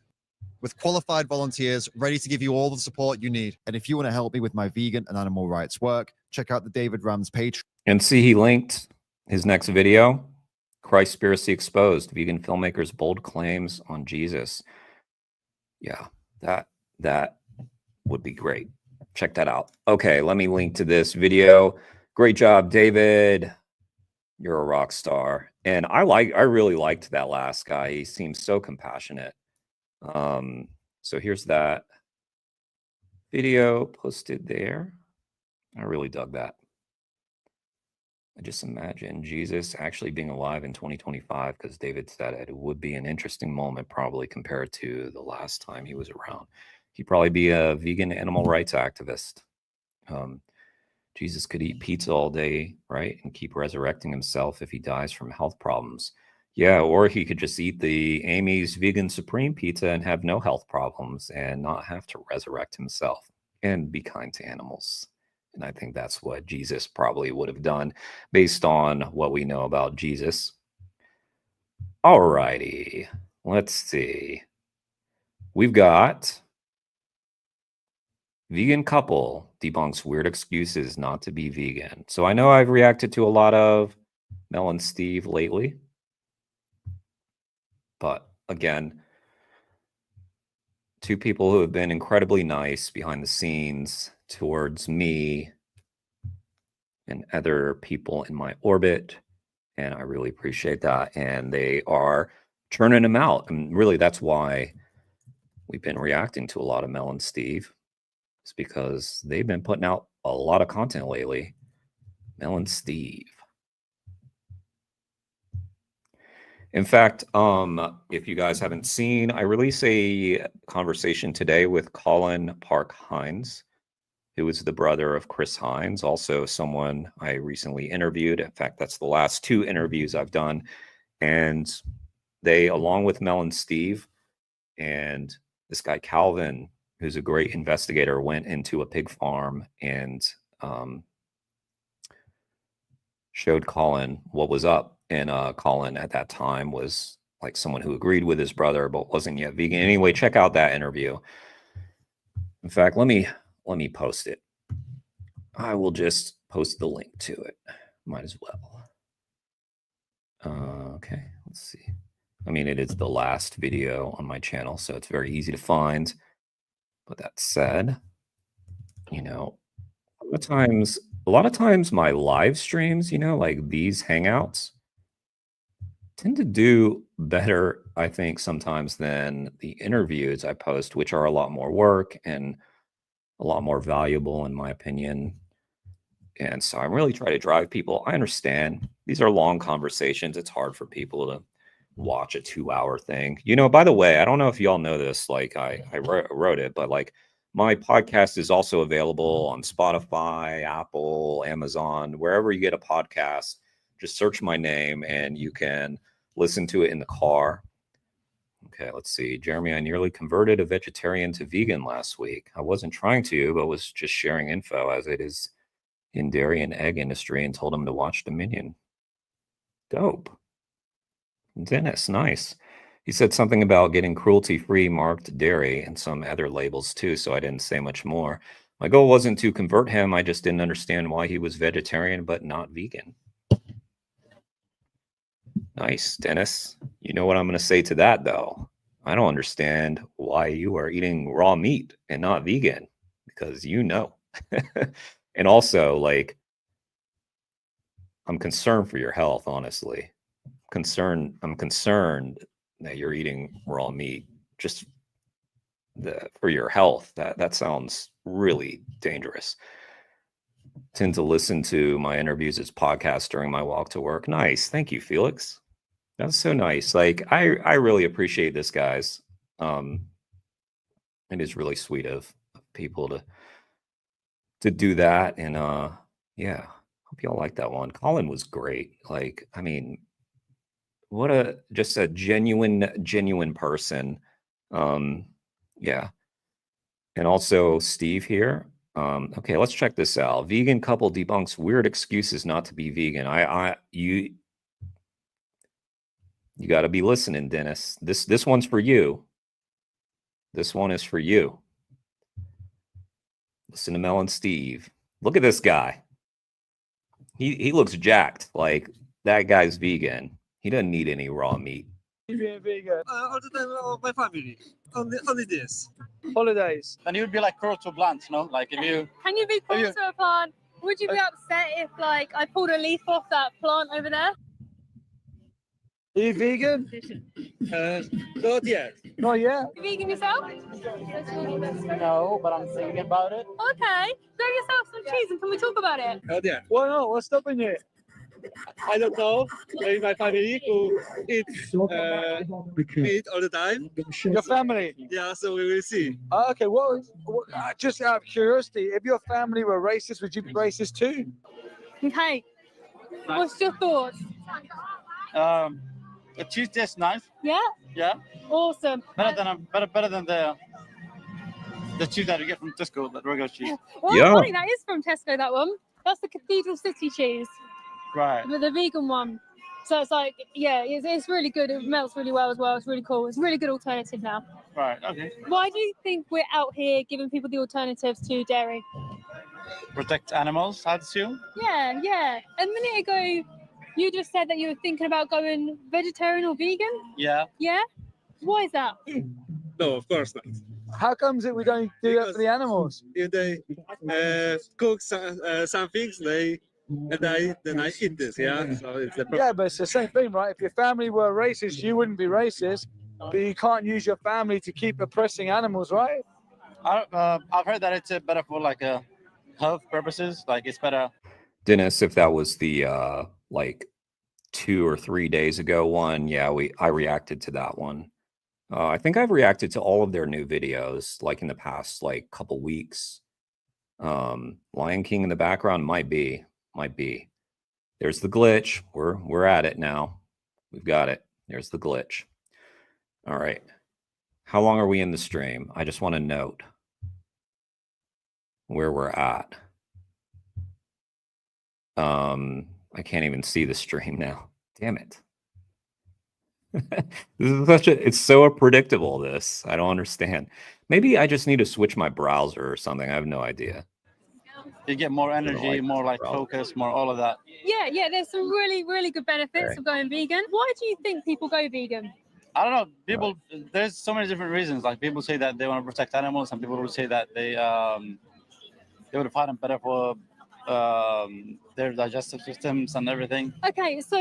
with qualified volunteers ready to give you all the support you need. And if you want to help me with my vegan and animal rights work, check out the David Rams Patreon. And see, he linked his next video, Christspiracy Exposed, Vegan Filmmakers' Bold Claims on Jesus. Yeah, that would be great. Check that out. Okay, let me link to this video. Great job, David. You're a rock star. And I really liked that last guy. He seems so compassionate. So here's that video posted there. I really dug that. I just imagine Jesus actually being alive in 2025, because David said it would be an interesting moment, probably compared to the last time he was around. He'd probably be a vegan animal rights activist. Jesus could eat pizza all day, right? And keep resurrecting himself if he dies from health problems. Yeah, or he could just eat the Amy's Vegan Supreme Pizza and have no health problems and not have to resurrect himself and be kind to animals. And I think that's what Jesus probably would have done based on what we know about Jesus. All righty, let's see. We've got vegan couple debunks weird excuses not to be vegan. So I know I've reacted to a lot of Mel and Steve lately. But again, two people who have been incredibly nice behind the scenes towards me and other people in my orbit. And I really appreciate that. And they are churning them out. And really, that's why we've been reacting to a lot of Mel and Steve. It's because they've been putting out a lot of content lately. Mel and Steve. In fact, if you guys haven't seen, I released a conversation today with Colin Park Hines, who is the brother of Chris Hines, also someone I recently interviewed. In fact, that's the last two interviews I've done. And they, along with Mel and Steve, and this guy Calvin, who's a great investigator, went into a pig farm and showed Colin what was up. And Colin at that time was like someone who agreed with his brother, but wasn't yet vegan. Anyway, check out that interview. In fact, let me post it. I will just post the link to it. Might as well. Okay, let's see. I mean, it is the last video on my channel, so it's very easy to find. But that said, you know, a lot of times my live streams, you know, like these Hangouts, tend to do better, I think, sometimes than the interviews I post, which are a lot more work and a lot more valuable, in my opinion. And so I'm really trying to drive people. I understand these are long conversations. It's hard for people to watch a 2-hour thing. You know, by the way, I don't know if y'all know this, like I wrote it, but like my podcast is also available on Spotify, Apple, Amazon, wherever you get a podcast. Just search my name and you can listen to it in the car. Okay, let's see. Jeremy, I nearly converted a vegetarian to vegan last week. I wasn't trying to, but was just sharing info as it is in dairy and egg industry and told him to watch Dominion. Dope. Dennis, nice. He said something about getting cruelty-free marked dairy and some other labels too, so I didn't say much more. My goal wasn't to convert him. I just didn't understand why he was vegetarian but not vegan. Nice, Dennis. You know what I'm going to say to that, though? I don't understand why you are eating raw meat and not vegan, because you know. And also, like, I'm concerned for your health, honestly. I'm concerned that you're eating raw meat just for your health. That sounds really dangerous. Tend to listen to my interviews as podcasts during my walk to work. Nice. Thank you, Felix. That's so nice. Like I really appreciate this, guys. It is really sweet of people to do that. And yeah, hope y'all like that one. Colin was great. Like, I mean, what a just a genuine person. Yeah. And also Steve here. Okay, let's check this out. Vegan couple debunks weird excuses not to be vegan. You got to be listening, Dennis. This one's for you. This one is for you. Listen to Mel and Steve. Look at this guy. He looks jacked. Like that guy's vegan. He doesn't need any raw meat. Being vegan. All the time of my family. Only this. Holidays. Then you would be like cruel to plants, no? Like if you. Can you be close to a plant? Would you be upset if, like, I pulled a leaf off that plant over there? Are you vegan? Not yet. Not yet. You vegan yourself? No, but I'm thinking about it. Okay. Grab yourself some cheese and can we talk about it? Not yet. Why not? What's stopping you? I don't know. Maybe my family who eat meat all the time. Your family? Yeah, so we will see. Okay, just out of curiosity, if your family were racist, would you be racist too? Okay. What's your thoughts? The cheese tastes nice. Yeah? Yeah. Awesome. Better than the cheese that you get from Tesco, that regular cheese. Well, Yeah. funny, that is from Tesco, that one. That's the Cathedral City cheese, Right. the vegan one. So it's like, yeah, it's really good. It melts really well as well. It's really cool. It's a really good alternative now. Right. Okay. Why do you think we're out here giving people the alternatives to dairy? Protect animals, I'd assume. Yeah, yeah. A minute ago, you just said that you were thinking about going vegetarian or vegan. Yeah. Yeah? Why is that? No, of course not. How comes that we don't do that for the animals? If they cook some things, then I eat this. Yeah. So it's the Yeah, but it's the same thing, right? If your family were racist, you wouldn't be racist, but you can't use your family to keep oppressing animals, right? I've heard that it's better for like health purposes. Like it's better. Dennis, if that was the like 2 or 3 days ago one, yeah, I reacted to that one. I think I've reacted to all of their new videos like in the past like couple weeks. Lion King in the background might be. There's the glitch. We're at it now. We've got it. There's the glitch. All right. How long are we in the stream? I just want to note where we're at. I can't even see the stream now. Damn it. This is it's so predictable, this. I don't understand. Maybe I just need to switch my browser or something. I have no idea. You get more energy, more like focus, more all of that. Yeah, yeah. There's some really, really good benefits of going vegan. Why do you think people go vegan? I don't know. People, there's so many different reasons. Like people say that they want to protect animals. Some people will say that they would find them better for their digestive systems and everything. Okay, so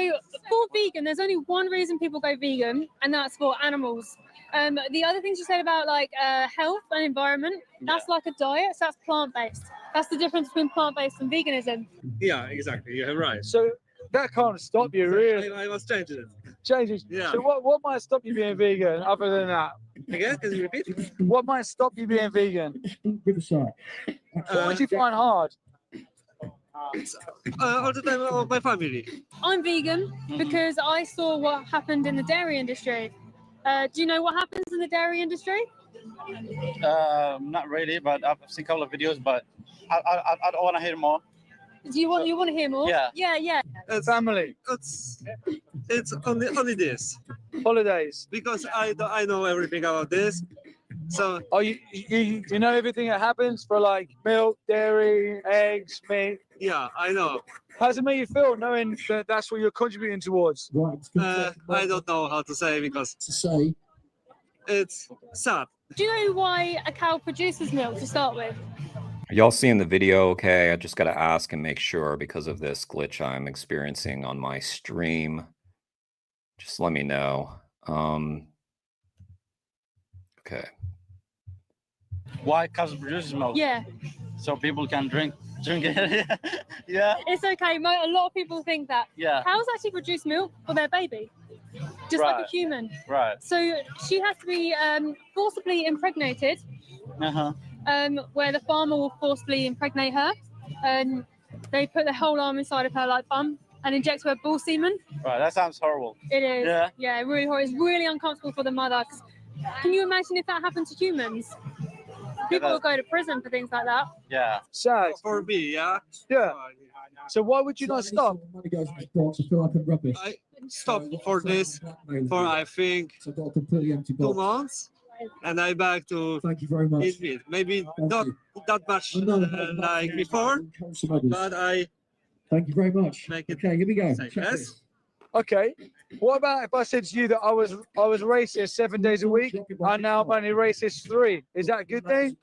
for vegan, there's only one reason people go vegan, and that's for animals. The other things you said about like health and environment, that's like a diet, so that's plant-based. That's the difference between plant-based and veganism. Yeah, exactly. You're right. So that can't stop you, really. I was changing it. Changes. Yeah. So what might stop you being vegan other than that? Again, can you repeat? What might stop you being vegan? What would you find hard? All the time of my family. I'm vegan because I saw what happened in the dairy industry. Do you know what happens in the dairy industry? Not really, but I've seen a couple of videos, but I want to hear more. Do you want to hear more? Yeah. Yeah. It's Family, it's only this holidays. because I know everything about this. So Oh, you know everything that happens for like milk, dairy, eggs, meat. yeah, I know. How does it make you feel knowing that that's what you're contributing towards? I don't know how to say because it's sad. Do you know why a cow produces milk to start with? Are y'all seeing the video okay? I just got to ask and make sure because of this glitch I'm experiencing on my stream. Just let me know. Okay. Why cows produces milk? Yeah. so people can drink it. Yeah. It's okay. A lot of people think that Yeah. cows actually produce milk for their baby, just like a Right. human. Right. So she has to be forcibly impregnated, where the farmer will forcibly impregnate her. They put the whole arm inside of her like bum and inject her with bull semen. Right. That sounds horrible. It is. Yeah. Yeah, really horrible. It's really uncomfortable for the mother. 'Cause can you imagine if that happened to humans? People will go to prison for things like that. Yeah. Sad. For me, yeah. Yeah. So why would you not stop? I stopped for this for I think 2 months, and I back to eat meat. Maybe not that much like before, but I make it. Okay, here we go. Yes. Okay. What about if I said to you that I was racist 7 days a week and now I'm only racist 3? Is that a good thing?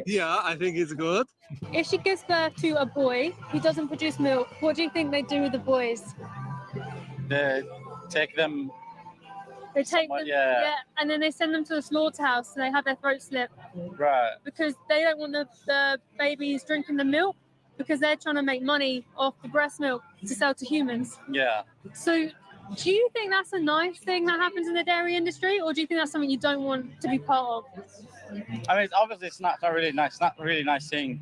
Yeah, I think it's good. If she gives birth to a boy who doesn't produce milk, what do you think they do with the boys? They take them. They take them, yeah. and then they send them to the slaughterhouse and they have their throat slit Right. because they don't want the babies drinking the milk because they're trying to make money off the breast milk to sell to humans. Yeah. So do you think that's a nice thing that happens in the dairy industry, or do you think that's something you don't want to be part of? I mean, obviously, it's not really nice. It's not really nice seeing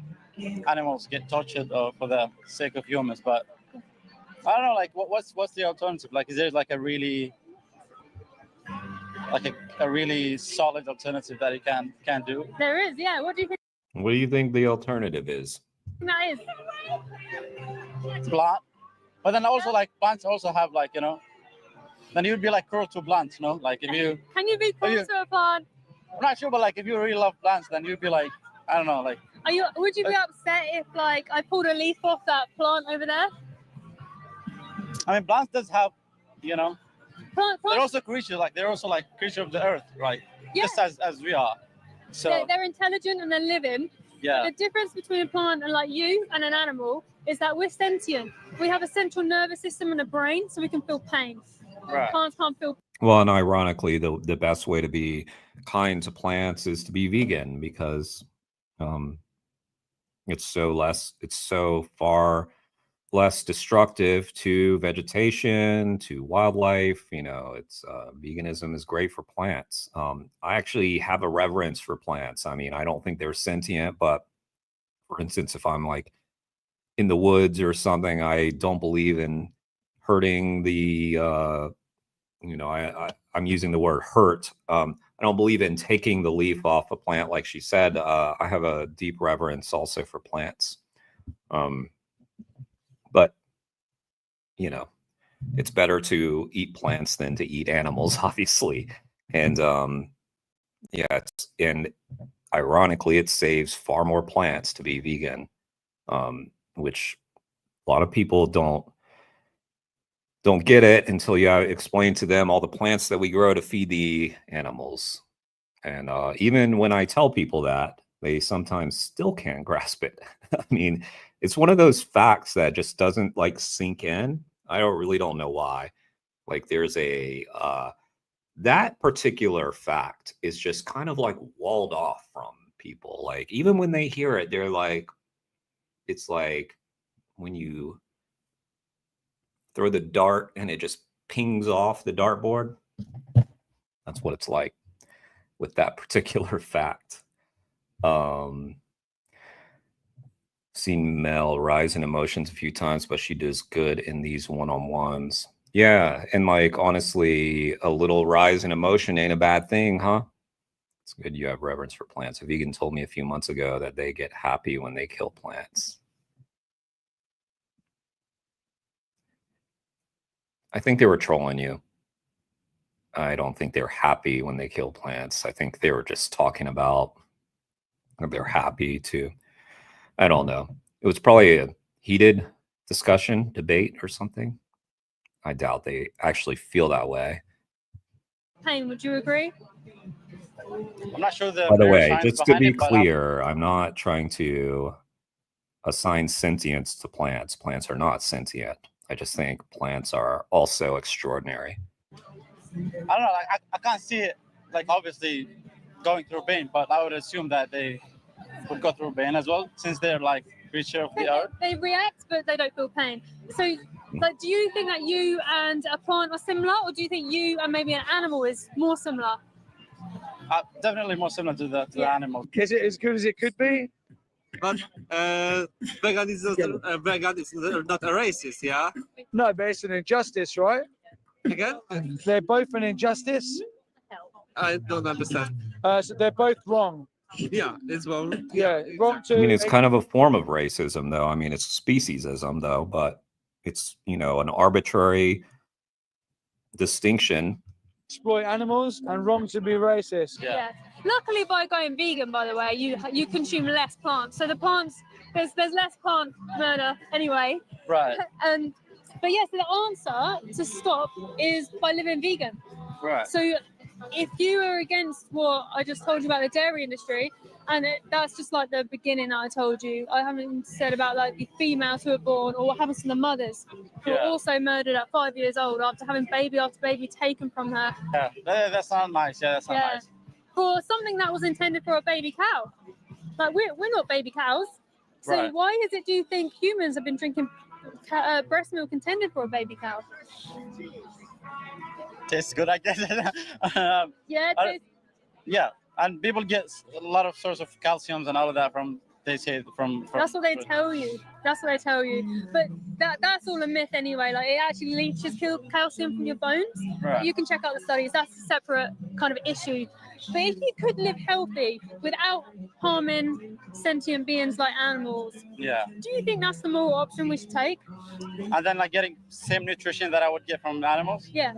animals get tortured for the sake of humans. But I don't know, like, what's the alternative? Like, is there like a really solid alternative that you can do? There is, yeah. What do you think What do you think the alternative is? that is? Plant. But then also, like, plants also have, like, then you'd be like cruel to plants, like if you. Can you be close to a plant? I'm not sure, but like if you really love plants, then you'd be like, I don't know, like. Would you be upset if like I pulled a leaf off that plant over there? I mean, plants does have, Plants. They're also creatures, like they're also like creatures of the earth, right? Yeah. Just as we are. So. They're intelligent and they're living. Yeah. But the difference between a plant and like you and an animal is that we're sentient. We have a central nervous system and a brain, so we can feel pain. Right. Plants can't feel. Well, and ironically, the best way to be kind to plants is to be vegan because it's so far less destructive to vegetation, to wildlife. It's veganism is great for plants. I actually have a reverence for plants. I mean, I don't think they're sentient, but for instance, if I'm like in the woods or something, I don't believe in hurting the I'm using the word hurt. I don't believe in taking the leaf off a plant, like she said. I have a deep reverence also for plants. But it's better to eat plants than to eat animals, obviously. And and ironically, it saves far more plants to be vegan, which a lot of people don't get it until you explain to them all the plants that we grow to feed the animals. And even when I tell people that, they sometimes still can't grasp it. I mean, it's one of those facts that just doesn't like sink in. I don't know why. Like there's that particular fact is just kind of like walled off from people. Like even when they hear it, they're like, it's like when you throw the dart and it just pings off the dartboard. That's what it's like with that particular fact. Seen Mel rise in emotions a few times, but she does good in these one-on-ones. Yeah, and like honestly, a little rise in emotion ain't a bad thing, huh? It's good you have reverence for plants. A vegan told me a few months ago that they get happy when they kill plants. I think they were trolling you. I don't think they're happy when they kill plants. I think they were just talking about they're happy to. I don't know. It was probably a heated discussion, debate, or something. I doubt they actually feel that way. Pain, would you agree? I'm not sure. By the way, just to be clear, I'm not trying to assign sentience to plants. Plants are not sentient. I just think plants are also extraordinary. I don't know. Like, I can't see it, like, obviously going through pain, but I would assume that they would go through pain as well, since they're like creature of the earth. They react, but they don't feel pain. So, like, do you think that you and a plant are similar, or do you think you and maybe an animal is more similar? Definitely more similar to the animal. Is it as good as it could be? But vegan is not a racist, yeah? No, but it's an injustice, right? Again? They're both an injustice. I don't understand. So they're both wrong. Yeah, it's wrong. Yeah, wrong I mean, to it's kind of a form of racism, though. I mean, it's speciesism, though, but it's, you know, an arbitrary distinction. exploit animals and wrong to be racist. Yeah. Luckily, by going vegan, by the way, you consume less plants. So the plants, there's less plant murder anyway. Right. But yes, the answer to stop is by living vegan. Right. So if you are against what I just told you about the dairy industry, and that's just like the beginning that I told you, I haven't said about like the females who are born or what happens to the mothers who are also murdered at 5 years old after having baby after baby taken from her. Yeah, that's not nice. Yeah, that's not nice. For something that was intended for a baby cow. Like we're not baby cows. So Right. why is it, do you think humans have been drinking breast milk intended for a baby cow? Tastes good, I guess. Yeah, Yeah, and people get a lot of source of calciums and all of that from, they say, from that's what they tell you. That's what they tell you. But that's all a myth anyway. Like it actually leaches calcium from your bones. Right. You can check out the studies. That's a separate kind of issue. But if you could live healthy without harming sentient beings like animals, Yeah. do you think that's the moral option we should take? And then like getting same nutrition that I would get from animals. Yeah.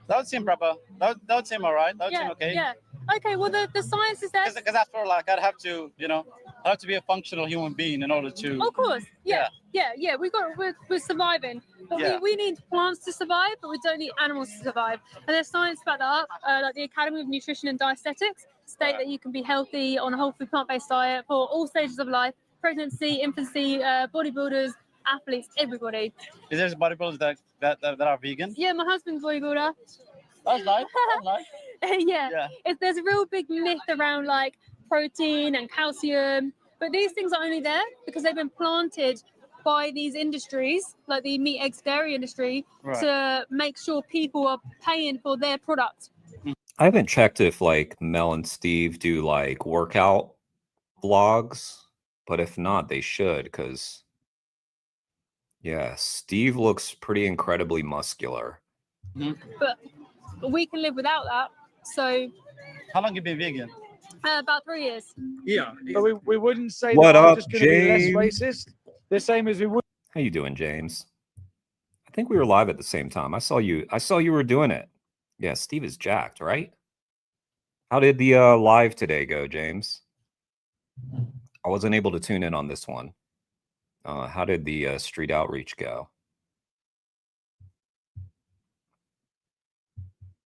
That would seem proper. That would seem all right. That would seem okay. Yeah. Okay. Well, the science is there. Because that's for like I'd have to, you know, I have to be a functional human being in order to. Of course. Yeah. We're surviving, but Yeah. we need plants to survive, but we don't need animals to survive. And there's science about that. Like the Academy of Nutrition and Dietetics state that you can be healthy on a whole food plant-based diet for all stages of life: pregnancy, infancy, bodybuilders, athletes, everybody. Is there bodybuilders that are vegan? Yeah, my husband's bodybuilder. That's nice. That's nice. Yeah. There's a real big myth around like protein and calcium, but these things are only there because they've been planted by these industries, like the meat, eggs, dairy industry, to make sure people are paying for their product. I haven't checked if like Mel and Steve do like workout vlogs, but if not, they should, because yeah, Steve looks pretty incredibly muscular. But we can live without that. So how long you been vegan? About 3 years. Yeah. But we wouldn't say What that I'm up, just going to be less James? racist. The same as we would. How you doing, James? I think we were live at the same time. I saw you were doing it. Yeah, Steve is jacked, right? How did the live today go, James? I wasn't able to tune in on this one. How did the street outreach go?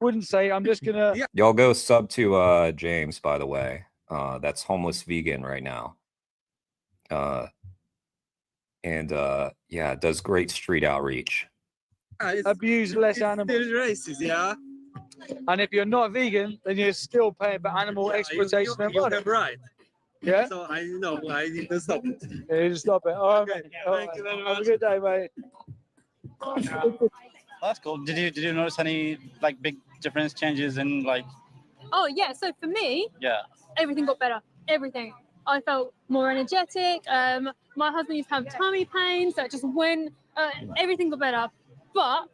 Wouldn't say I'm just gonna. Y'all go sub to James, by the way. That's homeless vegan right now. And yeah, does great street outreach. Abuse less animals. Still racist, yeah. And if you're not vegan, then you're still paying for animal exploitation and You're murder. right. Yeah. So I know I need to stop it. Yeah, you just stop it. All right, mate. All Thank right. you very Have a much. good day, mate. That's cool. Did you notice any like big difference changes in like? Oh yeah. So for me, Yeah. everything got better. Everything. I felt more energetic. My husband used to have tummy pains. That just went. Everything got better. But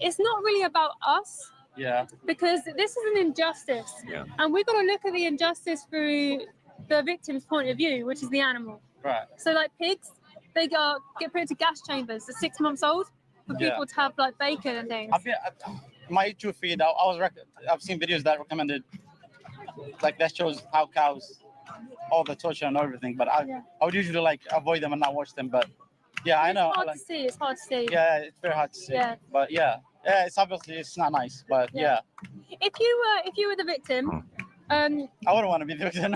it's not really about us. Yeah. Because this is an injustice. Yeah. And we've got to look at the injustice through the victim's point of view, which is the animal. Right. So like pigs, they get put into gas chambers. They're 6 months old for Yeah. people to have like bacon and things. My YouTube feed, I've seen videos that recommended, like that shows how cows, all the torture and everything. But I would usually like avoid them and not watch them. But yeah, I know. It's hard like, to see. It's hard to see. yeah, it's very hard to see. Yeah. But yeah, it's obviously it's not nice. But yeah, If you were the victim, I wouldn't want to be the victim.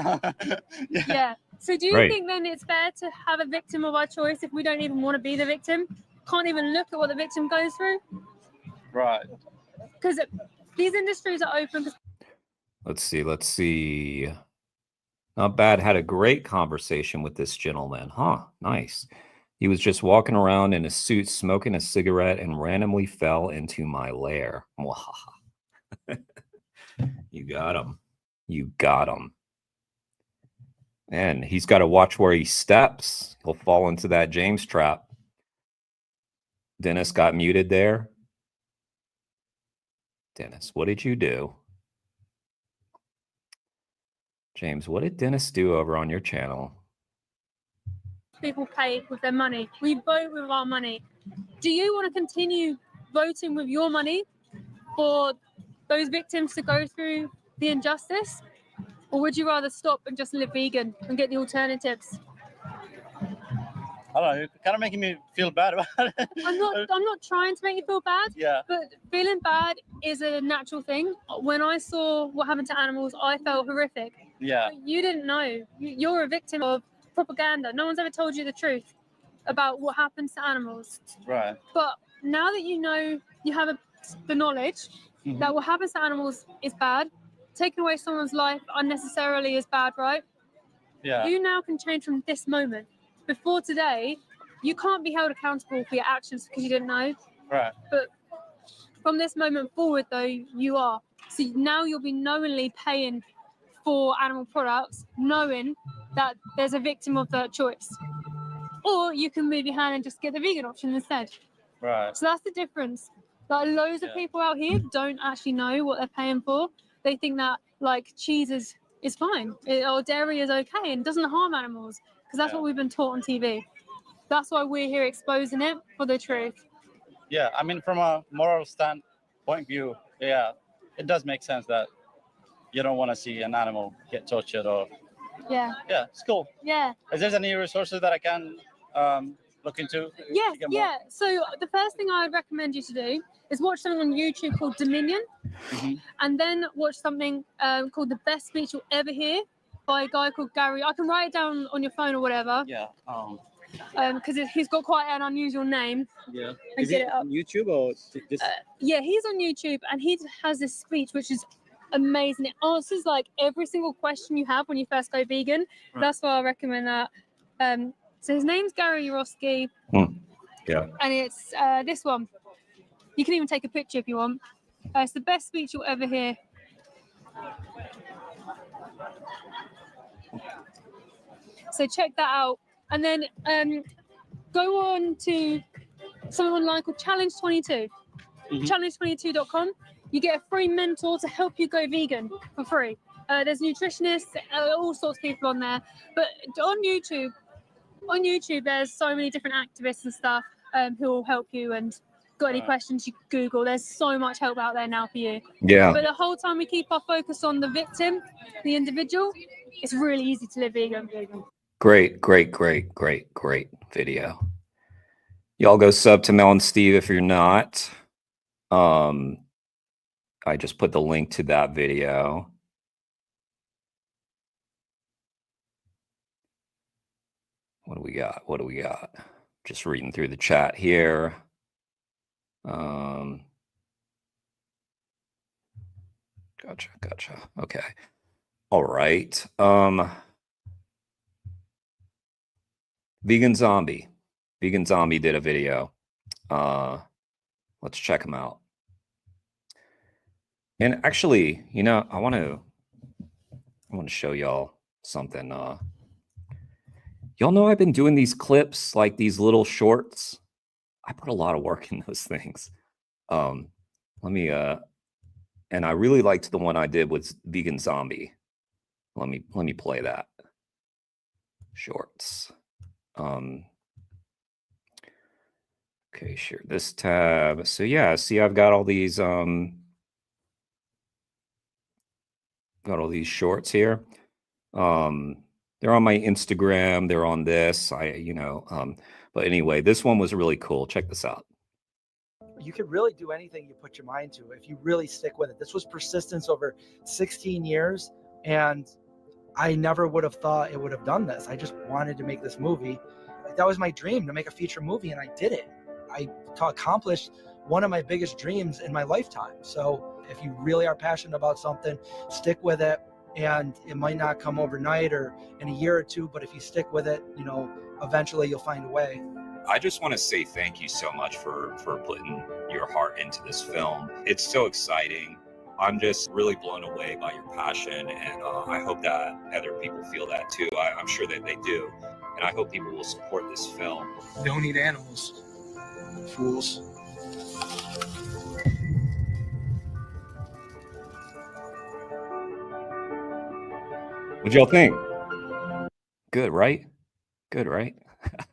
yeah. So do you Right. think then it's fair to have a victim of our choice if we don't even want to be the victim? Can't even look at what the victim goes through? Right. Because these industries are open. Let's see. Not bad. Had a great conversation with this gentleman. Huh. Nice. He was just walking around in a suit, smoking a cigarette, and randomly fell into my lair. Mwahaha. You got him. You got him. And he's got to watch where he steps. He'll fall into that James trap. Dennis got muted there. Dennis, what did you do? James, what did Dennis do over on your channel? People pay with their money. We vote with our money. Do you want to continue voting with your money for those victims to go through the injustice? Or would you rather stop and just live vegan and get the alternatives? I don't know. You're kind of making me feel bad about it. I'm not trying to make you feel bad. Yeah. But feeling bad is a natural thing. When I saw what happened to animals, I felt horrific. Yeah. But you didn't know. You're a victim of propaganda. No one's ever told you the truth about what happens to animals. Right. But now that you know, you have the knowledge that what happens to animals is bad. Taking away someone's life unnecessarily is bad, right? Yeah. You now can change from this moment. Before today, you can't be held accountable for your actions because you didn't know. Right. But from this moment forward, though, you are. So now you'll be knowingly paying for animal products, knowing that there's a victim of that choice. Or you can move your hand and just get the vegan option instead. Right. So that's the difference. Like loads of people out here don't actually know what they're paying for. They think that like cheese is fine or dairy is okay and doesn't harm animals because that's what we've been taught on TV. That's why we're here exposing it for the truth. Yeah, I mean, from a moral standpoint view, yeah, it does make sense that you don't want to see an animal get tortured or. Yeah. Yeah, it's cool. Yeah. Is there any resources that I can look into? Yes, yeah. So the first thing I would recommend you to do is watch something on YouTube called Dominion, and then watch something called The Best Speech You'll Ever Hear by a guy called Gary. I can write it down on your phone or whatever. Yeah. Because he's got quite an unusual name. Yeah. And Is get it it up. on YouTube or just? Yeah, he's on YouTube and he has this speech which is amazing. It answers like every single question you have when you first go vegan. Right. That's why I recommend that. So his name's Gary Yourofsky. Yeah. And it's this one. You can even take a picture if you want. It's the best speech you'll ever hear. So check that out. And then go on to something online called Challenge 22. Challenge22.com. You get a free mentor to help you go vegan for free. There's nutritionists, all sorts of people on there. But on YouTube, there's so many different activists and stuff who will help you. And got any questions, you Google. There's so much help out there now for you. Yeah. But the whole time we keep our focus on the victim, the individual, it's really easy to live vegan. Great video. Y'all go sub to Mel and Steve if you're not. I just put the link to that video. What do we got? Just reading through the chat here. Gotcha. Okay. All right. Vegan Zombie did a video. Let's check him out. And actually, you know, I want to show y'all something. Y'all know I've been doing these clips, like these little shorts. I put a lot of work in those things. And I really liked the one I did with Vegan Zombie. Let me play that. Shorts. Okay, share this tab. So yeah, see, I've got all these shorts here. They're on my Instagram, they're on this. But anyway, this one was really cool. Check this out. You can really do anything you put your mind to if you really stick with it. This was persistence over 16 years, and I never would have thought it would have done this. I just wanted to make this movie. That was my dream, to make a feature movie, and I did it. I accomplished one of my biggest dreams in my lifetime. So if you really are passionate about something, stick with it. and it might not come overnight or in a year or two, but if you stick with it, you know, eventually you'll find a way. I just want to say thank you so much for putting your heart into this film. It's so exciting. I'm just really blown away by your passion, and I hope that other people feel that too. I'm sure that they do, and I hope people will support this film. Don't eat animals, fools. What'd y'all think? Good, right? Good, right?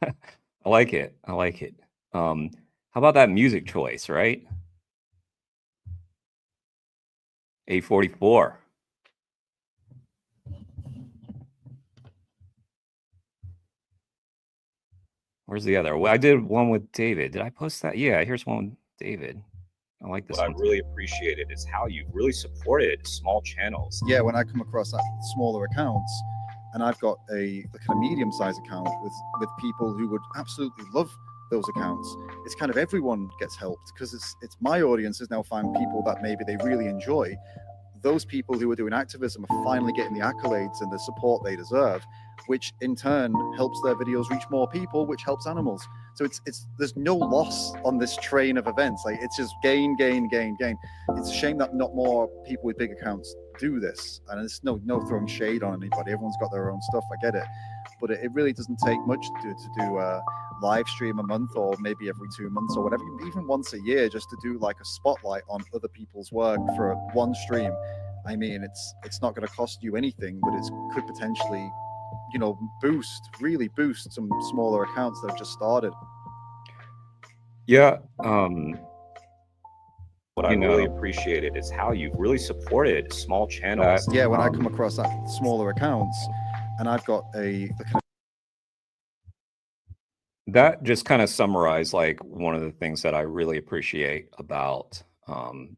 I like it. I like it. How about that music choice, right? 844. Where's the other? Well, I did one with David. Did I post that? Yeah, here's one with David. I like this. What I really appreciated is how you really supported small channels. Yeah, when I come across that smaller accounts, and I've got a kind of medium-sized account with people who would absolutely love those accounts, it's kind of everyone gets helped, because it's my audiences now find people that maybe they really enjoy. Those people who are doing activism are finally getting the accolades and the support they deserve, which in turn helps their videos reach more people, which helps animals. So it's there's no loss on this train of events. Like, it's just gain, gain, gain, gain. It's a shame that not more people with big accounts do this. And it's no throwing shade on anybody. Everyone's got their own stuff. I get it, but it really doesn't take much to do a live stream a month, or maybe every 2 months or whatever, even once a year, just to do like a spotlight on other people's work for one stream. I mean, it's not going to cost you anything, but it could potentially, you know, really boost some smaller accounts that have just started. Yeah. What I really appreciated is how you really supported small channels. Yeah, when I come across that smaller accounts, and I've got that just kind of summarized like one of the things that I really appreciate about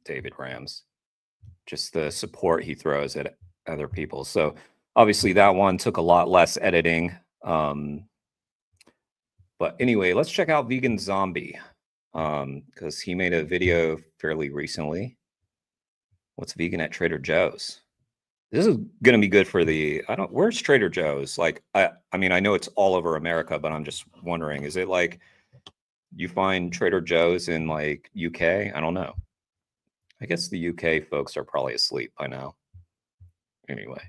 David Rams, just the support he throws at other people. So obviously that one took a lot less editing. But anyway, let's check out Vegan Zombie, because he made a video fairly recently. What's vegan at Trader Joe's? This is going to be good for where's Trader Joe's? Like, I mean, I know it's all over America, but I'm just wondering, is it like you find Trader Joe's in like UK? I don't know. I guess the UK folks are probably asleep by now. Anyway.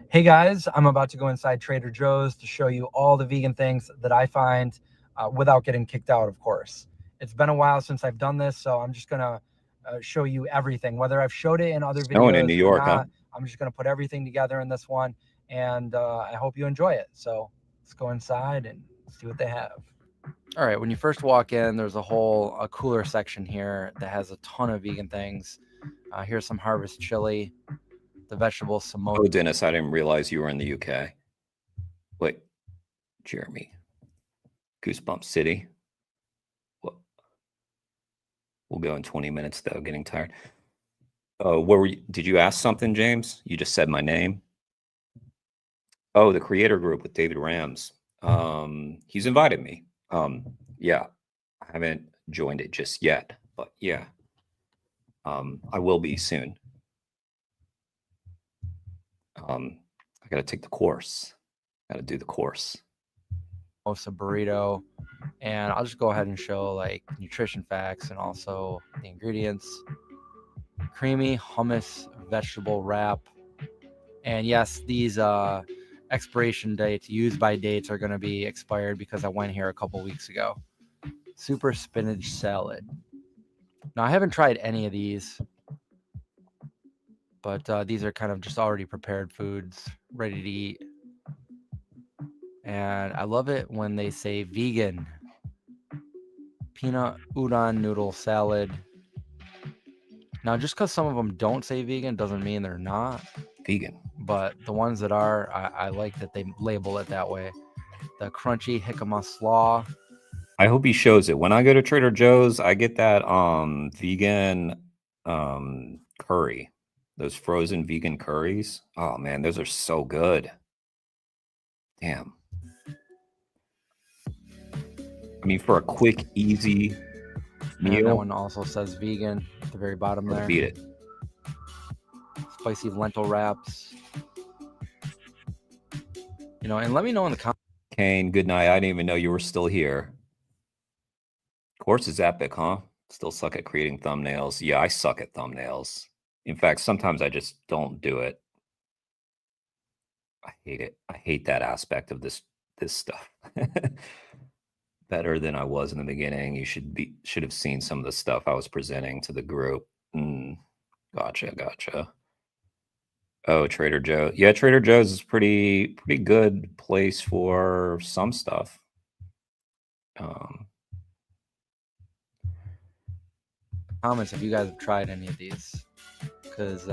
Hey guys, I'm about to go inside Trader Joe's to show you all the vegan things that I find without getting kicked out, of course. It's been a while since I've done this, so I'm just going to show you everything. Whether I've showed it in other videos in New York, or not, huh? I'm just going to put everything together in this one, and I hope you enjoy it. So let's go inside and see what they have. All right, when you first walk in, there's a cooler section here that has a ton of vegan things. Here's some harvest chili, the vegetable samosa. Oh, Dennis, I didn't realize you were in the UK. Wait, Jeremy. Goosebump City. Well, we'll go in 20 minutes, though, getting tired. Oh, where were you? Did you ask something, James? You just said my name. Oh, the creator group with David Rams. He's invited me. Yeah, I haven't joined it just yet, but yeah, I will be soon. I got to take the course. Got to do the course. Most a burrito, and I'll just go ahead and show like nutrition facts and also the ingredients. Creamy hummus vegetable wrap, and yes, these expiration dates, use by dates, are going to be expired because I went here a couple weeks ago. Super spinach salad. Now I haven't tried any of these, but these are kind of just already prepared foods, ready to eat. And I love it when they say vegan. Peanut udon noodle salad. Now, just because some of them don't say vegan doesn't mean they're not vegan. But the ones that are, I like that they label it that way. The crunchy jicama slaw. I hope he shows it. When I go to Trader Joe's, I get that vegan curry. Those frozen vegan curries. Oh man, those are so good. Damn. I mean, for a quick, easy meal. And that one also says vegan at the very bottom there. Beat it. spicy lentil wraps. You know, and let me know in the comments. Kane, good night. I didn't even know you were still here. Course is epic, huh? Still suck at creating thumbnails. Yeah, I suck at thumbnails. In fact, sometimes I just don't do it. I hate it. I hate that aspect of this stuff. Better than I was in the beginning. You should have seen some of the stuff I was presenting to the group. Gotcha. Oh, Trader Joe. Yeah, Trader Joe's is pretty good place for some stuff. Comments if you guys have tried any of these, because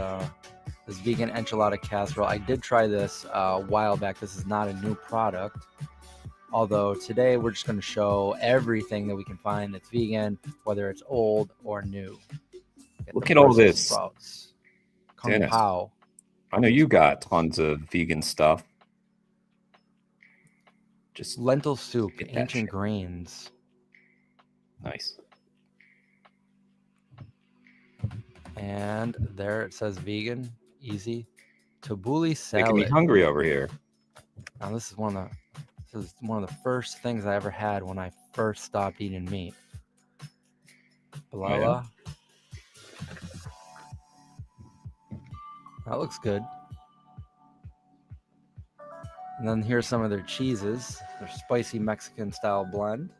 this vegan enchilada casserole, I did try this a while back. This is not a new product, although today we're just going to show everything that we can find that's vegan, whether it's old or new. Look at all this, sprouts. Kung Dennis. Pao. I know you got tons of vegan stuff. Just lentil soup, get that ancient shit. grains. Nice. And there it says vegan, easy. Tabbouleh salad. Making me hungry over here. Now this is one of the first things I ever had when I first stopped eating meat. Balala. That looks good. And then here's some of their cheeses. Their spicy Mexican style blend.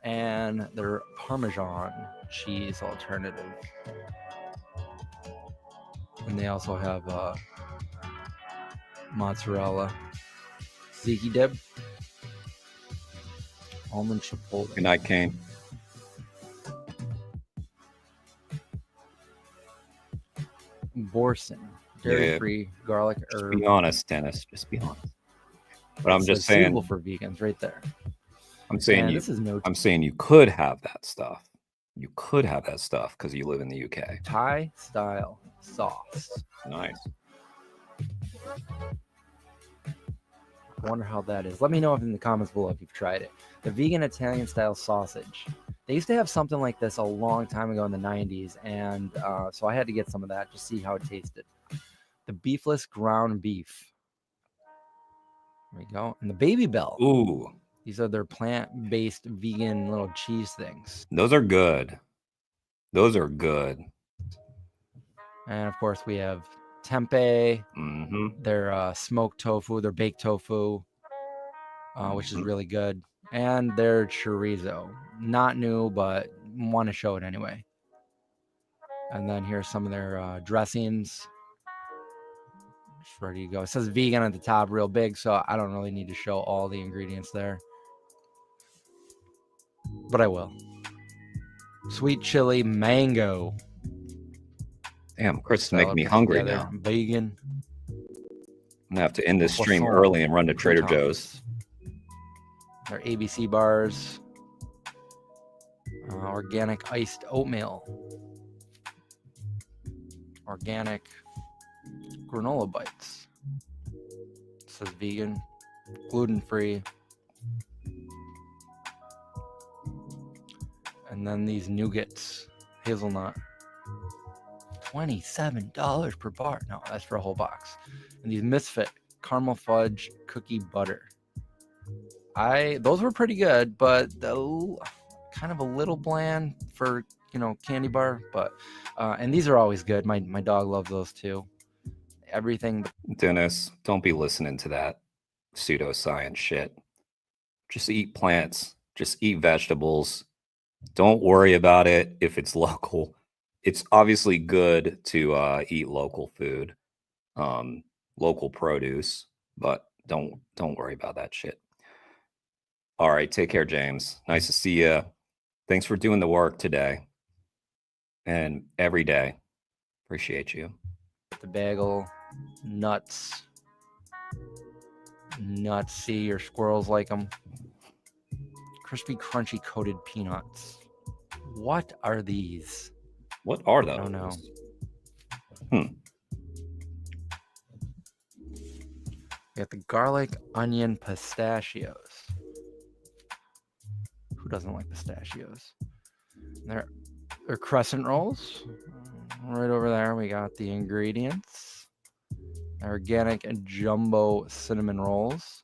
And their Parmesan cheese alternative. And they also have mozzarella, ziki dip, almond chipotle. Good night, Kane. Borson, dairy-free garlic herb. Just be honest, Dennis. Just be honest. But I'm It just says saying. suitable for vegans, right there. I'm saying And you. this is no I'm saying you could have that stuff. You could have that stuff because you live in the UK. Thai style sauce. Nice. I wonder how that is. Let me know in the comments below if you've tried it. The vegan Italian style sausage. They used to have something like this a long time ago in the 90s, and so I had to get some of that to see how it tasted. The beefless ground beef. There we go. And the Baby Bell. Ooh. These are their plant-based vegan little cheese things. Those are good. Those are good. And of course we have tempeh, their smoked tofu, their baked tofu, which is really good, and their chorizo. Not new, but want to show it anyway. And then here's some of their dressings. Just ready to go. It says vegan at the top real big, so I don't really need to show all the ingredients there. But I will. Sweet chili mango. Damn, Chris is making me hungry now. Vegan. I'm gonna have to end this stream early and run to Trader Joe's. Their ABC bars. Organic iced oatmeal. Organic granola bites. It says vegan, gluten-free. And then these nougats, hazelnut. $27 per bar. No, that's for a whole box. And these Misfit caramel fudge cookie butter. Those were pretty good, but kind of a little bland for, candy bar. But and these are always good. My dog loves those too. Everything. Dennis, don't be listening to that pseudoscience shit. Just eat plants. Just eat vegetables. Don't worry about it if it's local. It's obviously good to eat local food, local produce, but don't worry about that shit. All right, take care, James. Nice to see you. Thanks for doing the work today and every day. Appreciate you. The bagel, nuts. See, your squirrels like them. Crispy, crunchy, coated peanuts. What are these? What are those? I don't know. We got the garlic onion pistachios. Who doesn't like pistachios? They're crescent rolls. Right over there, we got the ingredients. Organic and jumbo cinnamon rolls.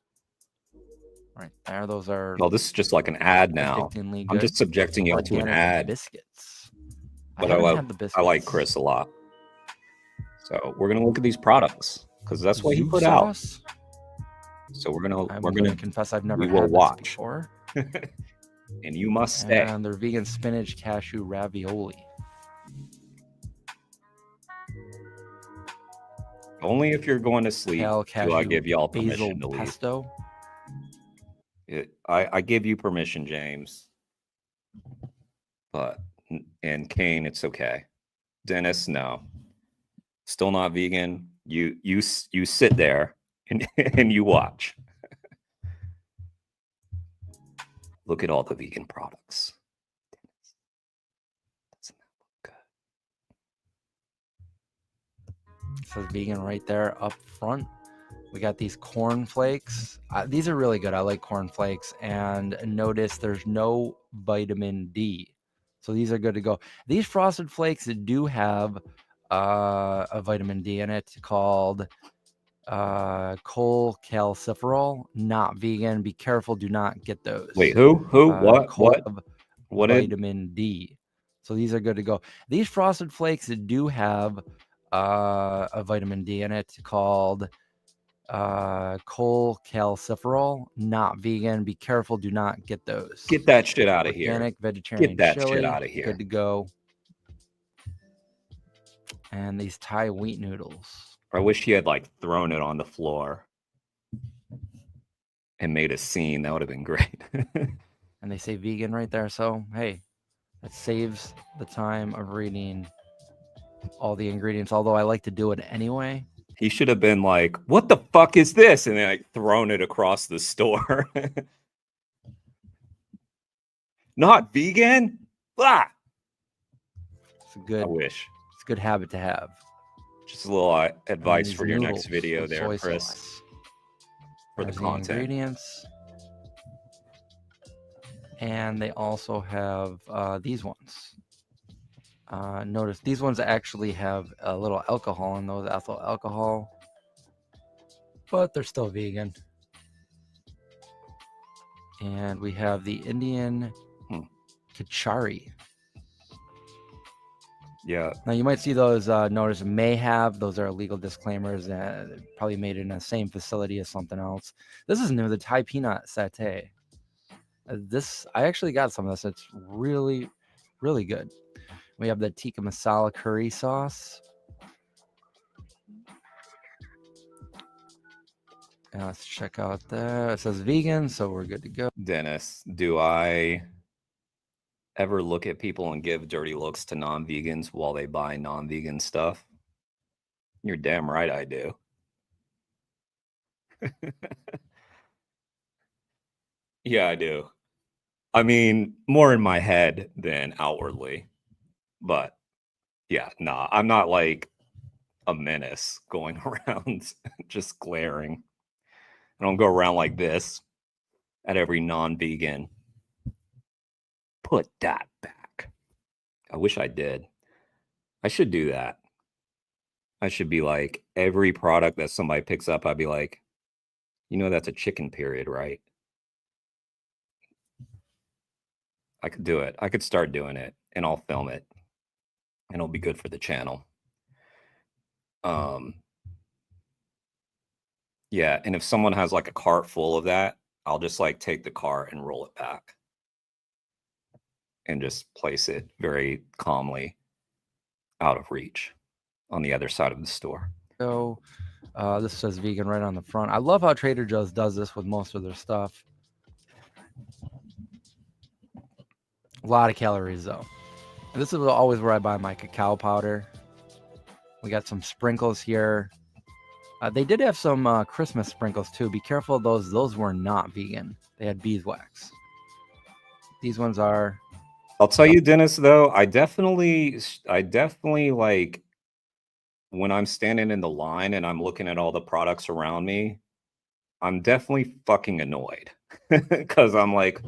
Right there, those are. Oh, this is just like an ad now. addictingly I'm good. just subjecting y'all to an Organic ad. biscuits. But I haven't had the biscuits. I like Chris a lot. So we're gonna look at these products because that's what he Zoo put sauce? out. So we're gonna confess I've never we had will this watch. before. And you must stay. And they're vegan spinach cashew ravioli. Only if you're going to sleep Kale, do I cashew, give y'all basil permission to leave. pesto. I give you permission, James. But and Kane, it's okay. Dennis, no. Still not vegan. You sit there and and you watch. Look at all the vegan products. Doesn't that look good? It says vegan right there up front. We got these corn flakes. These are really good. I like corn flakes. And notice there's no vitamin D. So these are good to go. These frosted flakes do have a vitamin D in it called cholecalciferol. Not vegan. Be careful. Do not get those. Wait, who? What? What did? Vitamin D. So these are good to go. These frosted flakes do have a vitamin D in it called cholecalciferol. Not vegan. Be careful. Do not get those. Get that shit out of here. Organic vegetarian Get that chili, shit out of here. good to go. And these Thai wheat noodles. I wish he had like thrown it on the floor and made a scene. That would have been great. And they say vegan right there. So hey, it saves the time of reading all the ingredients. Although I like to do it anyway. He should have been like, "What the fuck is this?" and then like thrown it across the store. Not vegan? Blah. It's a good. I wish. It's a good habit to have. Just a little advice these for your next noodles video with there, soy Chris. sauce. For the There's content. ingredients. And they also have these ones. Notice these ones actually have a little alcohol in those, ethyl alcohol, but they're still vegan. And we have the Indian Kachari. Yeah. Now you might see those. Notice may have those are illegal disclaimers. Probably made in the same facility as something else. This is new. The Thai peanut satay. This I actually got some of this. It's really, really good. We have the tikka masala curry sauce. And let's check out there. It says vegan, so we're good to go. Dennis, do I ever look at people and give dirty looks to non-vegans while they buy non-vegan stuff? You're damn right I do. Yeah, I do. I mean, more in my head than outwardly. But yeah, nah, I'm not like a menace going around just glaring. I don't go around like this at every non-vegan. Put that back. I wish I did. I should do that. I should be like, every product that somebody picks up, I'd be like, you know, that's a chicken period, right? I could do it. I could start doing it and I'll film it and it'll be good for the channel. Yeah, and if someone has like a cart full of that, I'll just like take the cart and roll it back and just place it very calmly out of reach on the other side of the store. So this says vegan right on the front. I love how Trader Joe's does this with most of their stuff. A lot of calories though. And this is always where I buy my cacao powder. We got some sprinkles here. They did have some Christmas sprinkles too. Be careful of those. Those were not vegan. They had beeswax. These ones are. I'll tell you, Dennis, though, I definitely like when I'm standing in the line and I'm looking at all the products around me, I'm definitely fucking annoyed. because I'm like,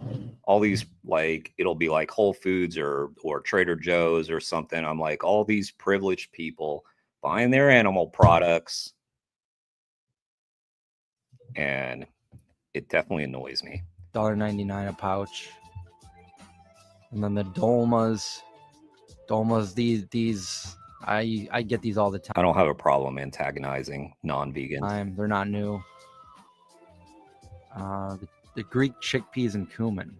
all these, like, it'll be like Whole Foods or Trader Joe's or something. I'm like, all these privileged people buying their animal products, and it definitely annoys me. $1.99 a pouch. And then the Dolmas, these I get these all the time. I don't have a problem antagonizing non-vegans. They're not new. The Greek chickpeas and cumin.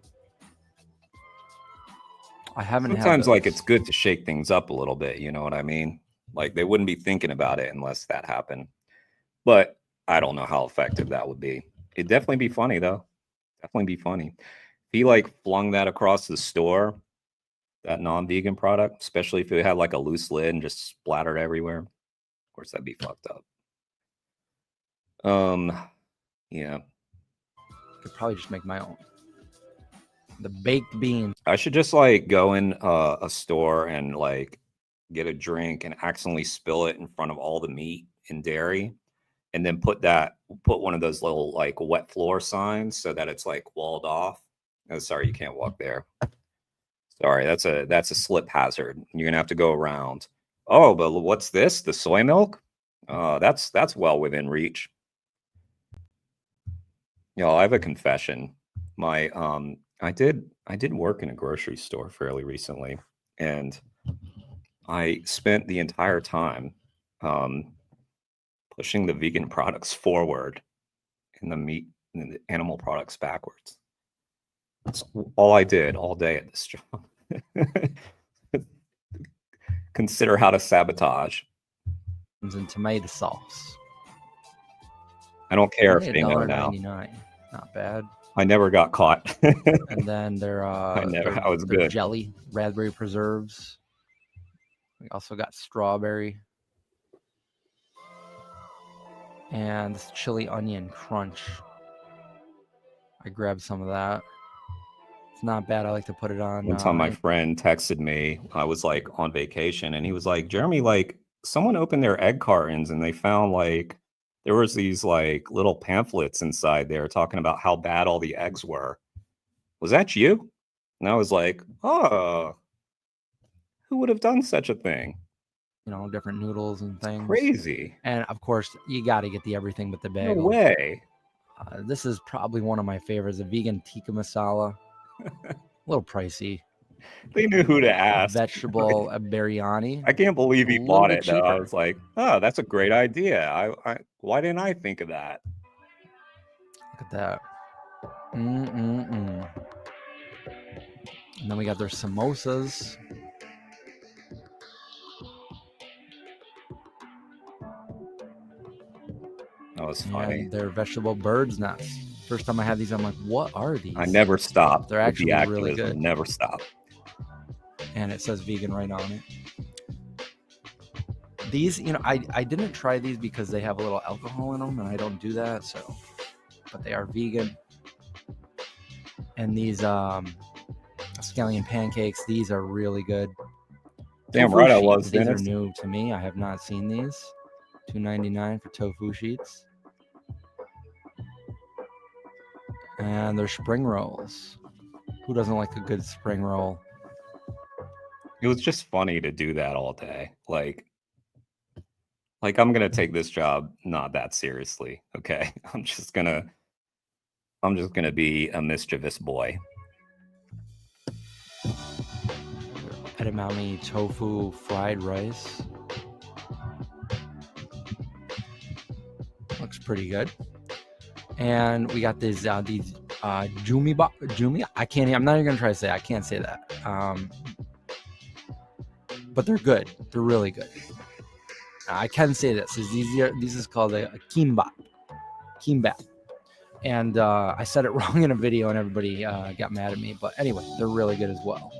I haven't Sometimes had like those. it's good to shake things up a little bit, you know what I mean? Like they wouldn't be thinking about it unless that happened. But I don't know how effective that would be. It'd definitely be funny though. Definitely be funny. If he like flung that across the store, that non-vegan product, especially if it had like a loose lid and just splattered everywhere. Of course, that'd be fucked up. Yeah. Could probably just make my own. The baked beans. I should just like go in a store and like get a drink and accidentally spill it in front of all the meat and dairy, and then put one of those little like wet floor signs so that it's like walled off. Oh, sorry, you can't walk there. Sorry, that's a slip hazard. You're gonna have to go around. Oh, but what's this? The soy milk? That's well within reach. I have a confession. My I did work in a grocery store fairly recently, and I spent the entire time pushing the vegan products forward and the meat and the animal products backwards. That's all I did all day at this job. Consider how to sabotage. And tomato sauce. I don't care if they know now. $1.99. Not bad. I never got caught. And then they're I was their good. jelly, raspberry preserves. We also got strawberry. And this chili onion crunch. I grabbed some of that. It's not bad. I like to put it on. One time my friend texted me, I was like on vacation, and he was like, Jeremy, like someone opened their egg cartons and they found like there was these like little pamphlets inside there talking about how bad all the eggs were. Was that you? And I was like, oh, who would have done such a thing? Different noodles and things. Crazy. And of course, you got to get the everything but the bagel. No way. This is probably one of my favorites, a vegan tikka masala. A little pricey. They knew who to ask. Vegetable biryani. I can't believe he bought it though. I Cheaper. was like, oh, that's a great idea. Why didn't I think of that? Look at that. And then we got their samosas. That was funny. And their vegetable bird's nest. First time I had these, I'm like, what are these? I never stopped. They're actually really good. Never stop. And it says vegan right on it. These, I didn't try these because they have a little alcohol in them, and I don't do that. So, but they are vegan. And these scallion pancakes, these are really good. Damn Tofu right I sheets, was. These Dennis. are new to me. I have not seen these. $2.99 for tofu sheets. And they're spring rolls. Who doesn't like a good spring roll? It was just funny to do that all day. Like I'm gonna take this job not that seriously. Okay. I'm just gonna be a mischievous boy. Edamame tofu fried rice. Looks pretty good. And we got these Jumi. I'm not even gonna try to say it. I can't say that. But they're good. They're really good. I can say this. This is called a kimbap. And I said it wrong in a video, and everybody got mad at me. But anyway, they're really good as well.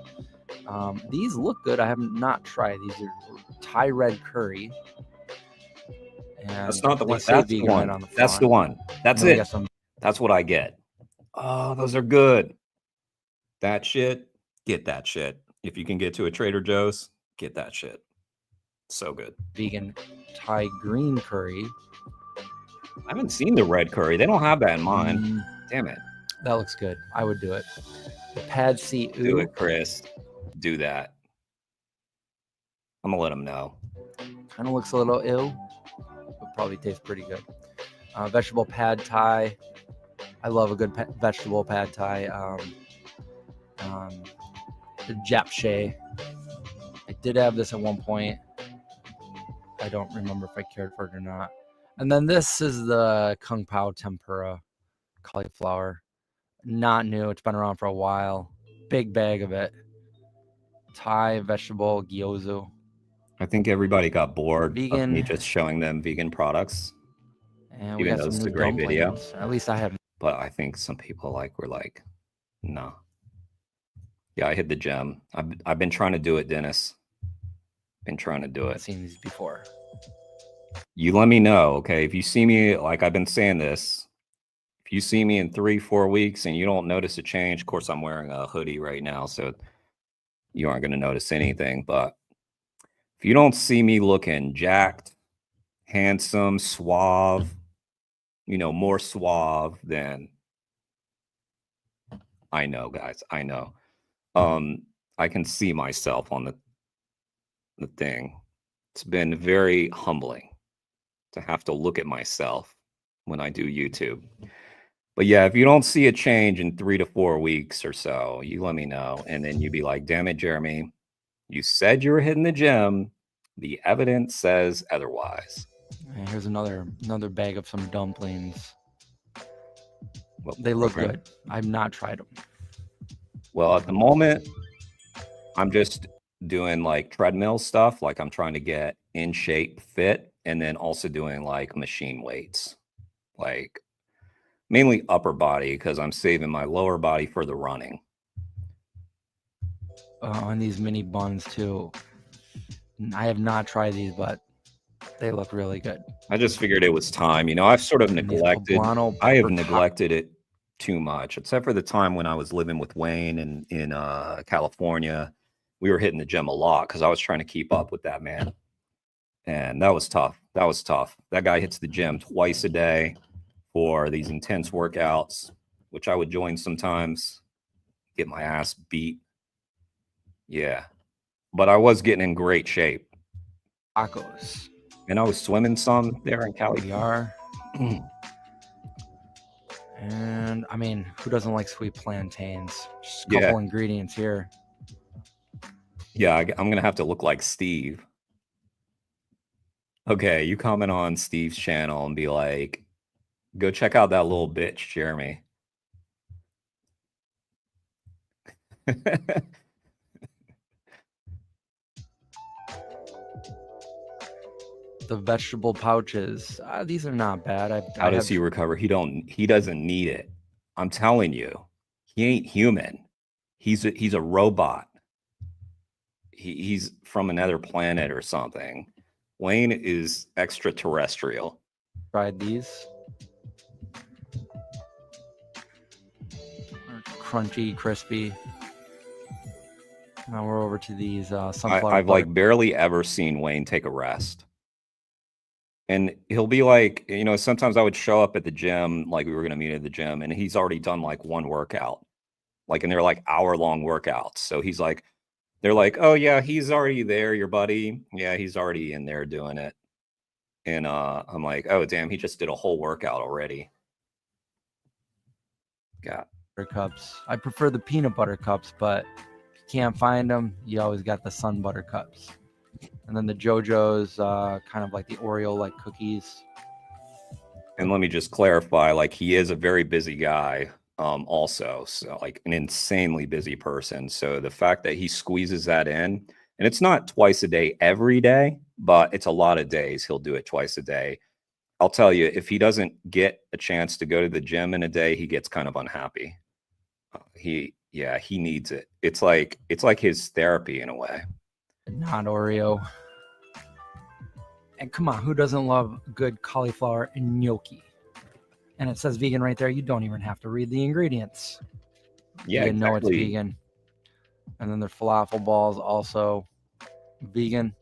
These look good. I have not tried. These are Thai red curry. And That's not the one. say That's the vegan right one. on the That's the front. one. That's And then we it. got some- That's what I get. Oh, those are good. That shit. Get that shit. If you can get to a Trader Joe's, get that shit. So good. Vegan Thai green curry. I haven't seen the red curry. They don't have that in mine. Damn it. That looks good. I would do it. The Pad C Do Ooh. it, Chris. Do that. I'm gonna let him know. Kind of looks a little ill, but probably tastes pretty good. Vegetable Pad Thai. I love a good vegetable Pad Thai. The Japchae. I did have this at one point. I don't remember if I cared for it or not. And then this is the Kung Pao Tempura cauliflower. Not new. It's been around for a while. Big bag of it. Thai vegetable gyozo. I think everybody got bored of me Vegan. just showing them vegan products. And we Even got though some it's new a great video. dumplings. At least I have. But I think some people were like, no. Yeah, I hit the gym. I've been trying to do it, Dennis. Been trying to do it. Seen these before. You let me know, okay? If you see me, like I've been saying this, if you see me in 3-4 weeks and you don't notice a change, of course I'm wearing a hoodie right now, so you aren't going to notice anything. But if you don't see me looking jacked, handsome, suave, more suave than I know, guys. I know. I can see myself on the thing. It's been very humbling to have to look at myself when I do YouTube. But yeah, if you don't see a change in 3 to 4 weeks or so, you let me know. And then you'd be like, damn it, Jeremy, you said you were hitting the gym. The evidence says otherwise. And here's another bag of some dumplings. Well, they look good. I've not tried them. Well, at the moment, I'm just doing like treadmill stuff. Like I'm trying to get in shape, fit, and then also doing like machine weights, like mainly upper body because I'm saving my lower body for the running. On these mini buns too. I have not tried these, but they look really good. I just figured it was time. I've sort of neglected. I have neglected it too much, except for the time when I was living with Wayne in California. We were hitting the gym a lot because I was trying to keep up with that man. And that was tough. That guy hits the gym twice a day for these intense workouts, which I would join sometimes, get my ass beat. Yeah. But I was getting in great shape. Tacos. And I was swimming some there in Cali. We are. And I mean, who doesn't like sweet plantains? Just a couple ingredients here. Yeah, I'm going to have to look like Steve. Okay, you comment on Steve's channel and be like, go check out that little bitch, Jeremy. The vegetable pouches. These are not bad. How does he recover? He doesn't need it. I'm telling you, he ain't human. He's a robot. He's from another planet or something. Wayne is extraterrestrial. Tried these. Crunchy, crispy. Now we're over to these sunflower. I've like barely ever seen Wayne take a rest. And he'll be like, sometimes I would show up at the gym, like we were going to meet at the gym, and he's already done like one workout. And they're like hour-long workouts. So he's like, they're like, oh yeah, he's already there, your buddy. Yeah, he's already in there doing it. And I'm like, oh damn, he just did a whole workout already. Yeah. Cups. I prefer the peanut butter cups, but if you can't find them, you always got the sun butter cups. And then the JoJo's, kind of like the Oreo-like cookies. And let me just clarify, like he is a very busy guy, also, so like an insanely busy person. So the fact that he squeezes that in, and it's not twice a day every day, but it's a lot of days he'll do it twice a day. I'll tell you, if he doesn't get a chance to go to the gym in a day, he gets kind of unhappy. He needs it. It's like his therapy in a way. Not Oreo. And come on, who doesn't love good cauliflower gnocchi? And it says vegan right there. You don't even have to read the ingredients. Yeah, you know it's exactly. vegan. And then their falafel balls also vegan.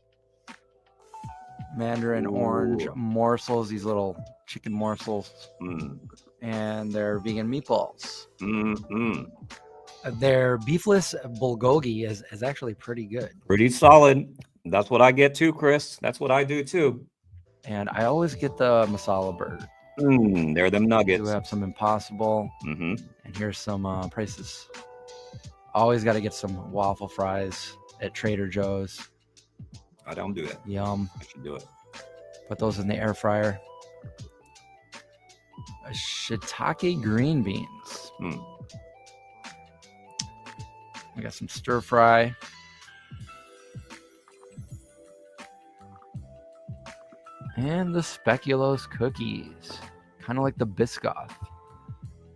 Mandarin orange morsels, these little chicken morsels, Mm. and their vegan meatballs. Mm-mm. Their beefless bulgogi is actually pretty good. Pretty solid. That's what I get too, Chris. That's what I do too. And I always get the masala burger. They're them We nuggets. do have some Impossible. Mm-hmm. And here's some prices. Always got to get some waffle fries at Trader Joe's. I don't do it. Yum. I should do it. Put those in the air fryer. Shiitake green beans. We got some stir fry. And the speculoos cookies. Kind of like the Biscoff.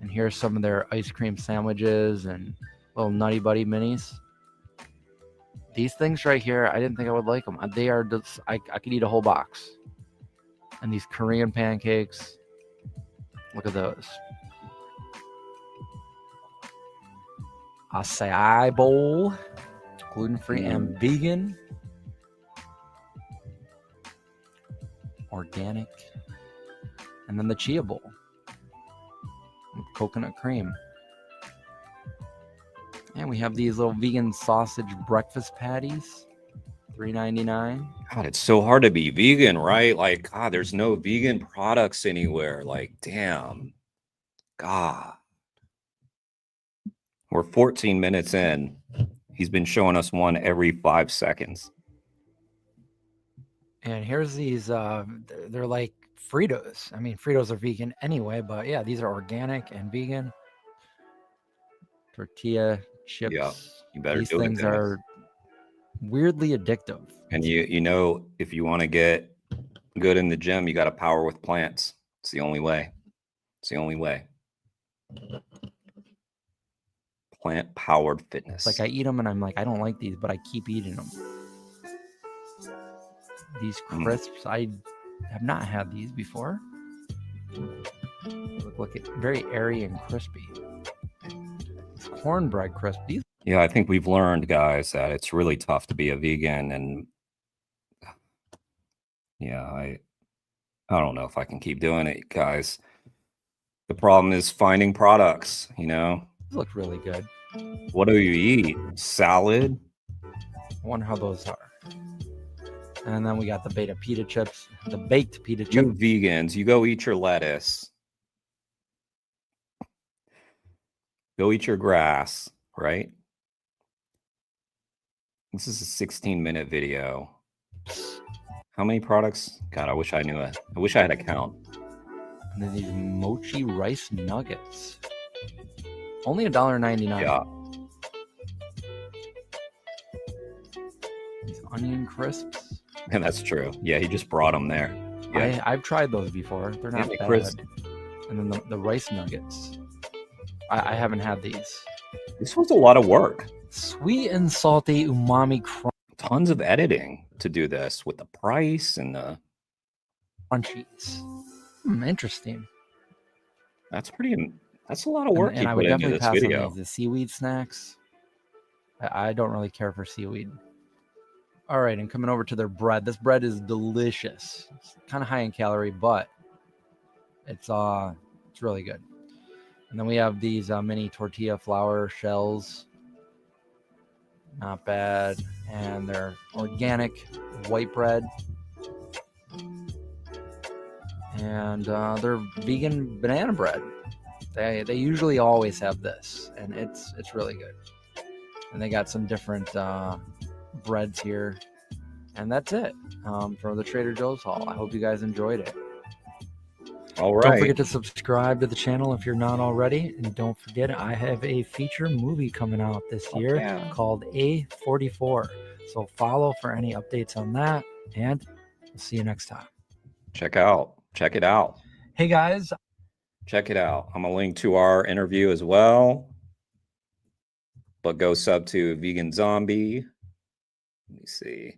And here's some of their ice cream sandwiches and little Nutty Buddy minis. These things right here, I didn't think I would like them. They are just, I could eat a whole box. And these Korean pancakes. Look at those. Acai bowl. Gluten-free and vegan. Organic. And then the chia bowl. With coconut cream. And we have these little vegan sausage breakfast patties. $3.99. God, it's so hard to be vegan, right? Like, God, there's no vegan products anywhere. Like, damn. God. We're 14 minutes in. He's been showing us one every 5 seconds. And here's these, they're like Fritos. I mean, Fritos are vegan anyway, but yeah, these are organic and vegan. Tortilla chips. Yeah, you better These do it, things guys. are weirdly addictive. And you know, if you want to get good in the gym, you got to power with plants. It's the only way. It's the only way. Plant powered fitness. It's like I eat them and I'm like, I don't like these, but I keep eating them. These crisps, I have not had these before. They look like it very airy and crispy. It's cornbread crisp. These. Yeah, I think we've learned, guys, that it's really tough to be a vegan, and yeah, I don't know if I can keep doing it, guys. The problem is finding products, you know. These look really good. What do you eat? Salad? I wonder how those are. And then we got the beta pita chips, the baked pita chips. You vegans, you go eat your lettuce. Go eat your grass, right? This is a 16-minute video. How many products? God, I wish I knew it. I wish I had a count. And then these mochi rice nuggets. Only $1.99. Yeah. These onion crisps. And that's true. Yeah, he just brought them there. Yeah. I've tried those before. They're not bad. Crisp. And then the rice nuggets. I haven't had these. This was a lot of work. Sweet and salty umami crunch. Tons of editing to do this with the price and the crunchies. Interesting. That's a lot of work. And I would definitely pass on these, the seaweed snacks. I don't really care for seaweed. All right, and coming over to their bread. This bread is delicious. It's kind of high in calorie, but it's really good. And then we have these mini tortilla flour shells. Not bad. And they're organic white bread. And they're vegan banana bread. They usually always have this, and it's really good. And they got some different breads here. And that's it from the Trader Joe's haul. I hope you guys enjoyed it. All right. Don't forget to subscribe to the channel if you're not already. And don't forget, I have a feature movie coming out this year called A44. So follow for any updates on that. And we'll see you next time. Check it out. Hey, guys. Check it out. I'm going to link to our interview as well. But go sub to Vegan Zombie. Let me see.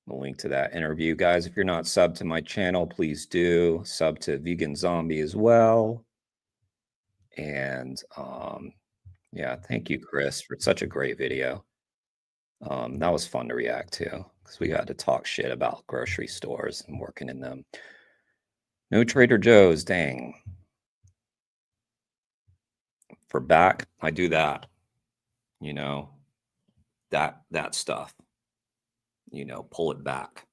I'm going to link to that interview. Guys, if you're not subbed to my channel, please do. Sub to Vegan Zombie as well. And yeah, thank you, Chris, for such a great video. That was fun to react to because we got to talk shit about grocery stores and working in them. No Trader Joe's, dang. For back, I do that. You know, that stuff. You know, pull it back.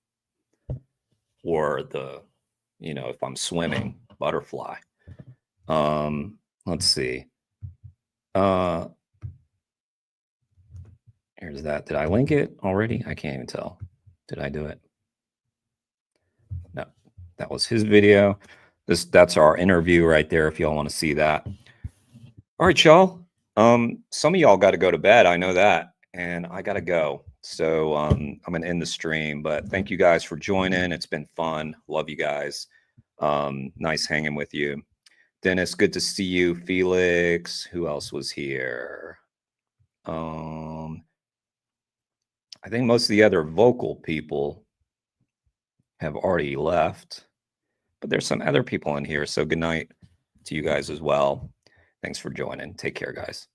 Or the, you know, if I'm swimming, butterfly. Let's see. Here's that. Did I link it already? I can't even tell. Did I do it? No, that was his video. That's our interview right there if y'all want to see that. All right, y'all. Some of y'all got to go to bed. I know that. And I got to go. So I'm going to end the stream. But thank you guys for joining. It's been fun. Love you guys. Nice hanging with you. Dennis, good to see you. Felix, who else was here? I think most of the other vocal people have already left, but there's some other people in here. So good night to you guys as well. Thanks for joining. Take care, guys.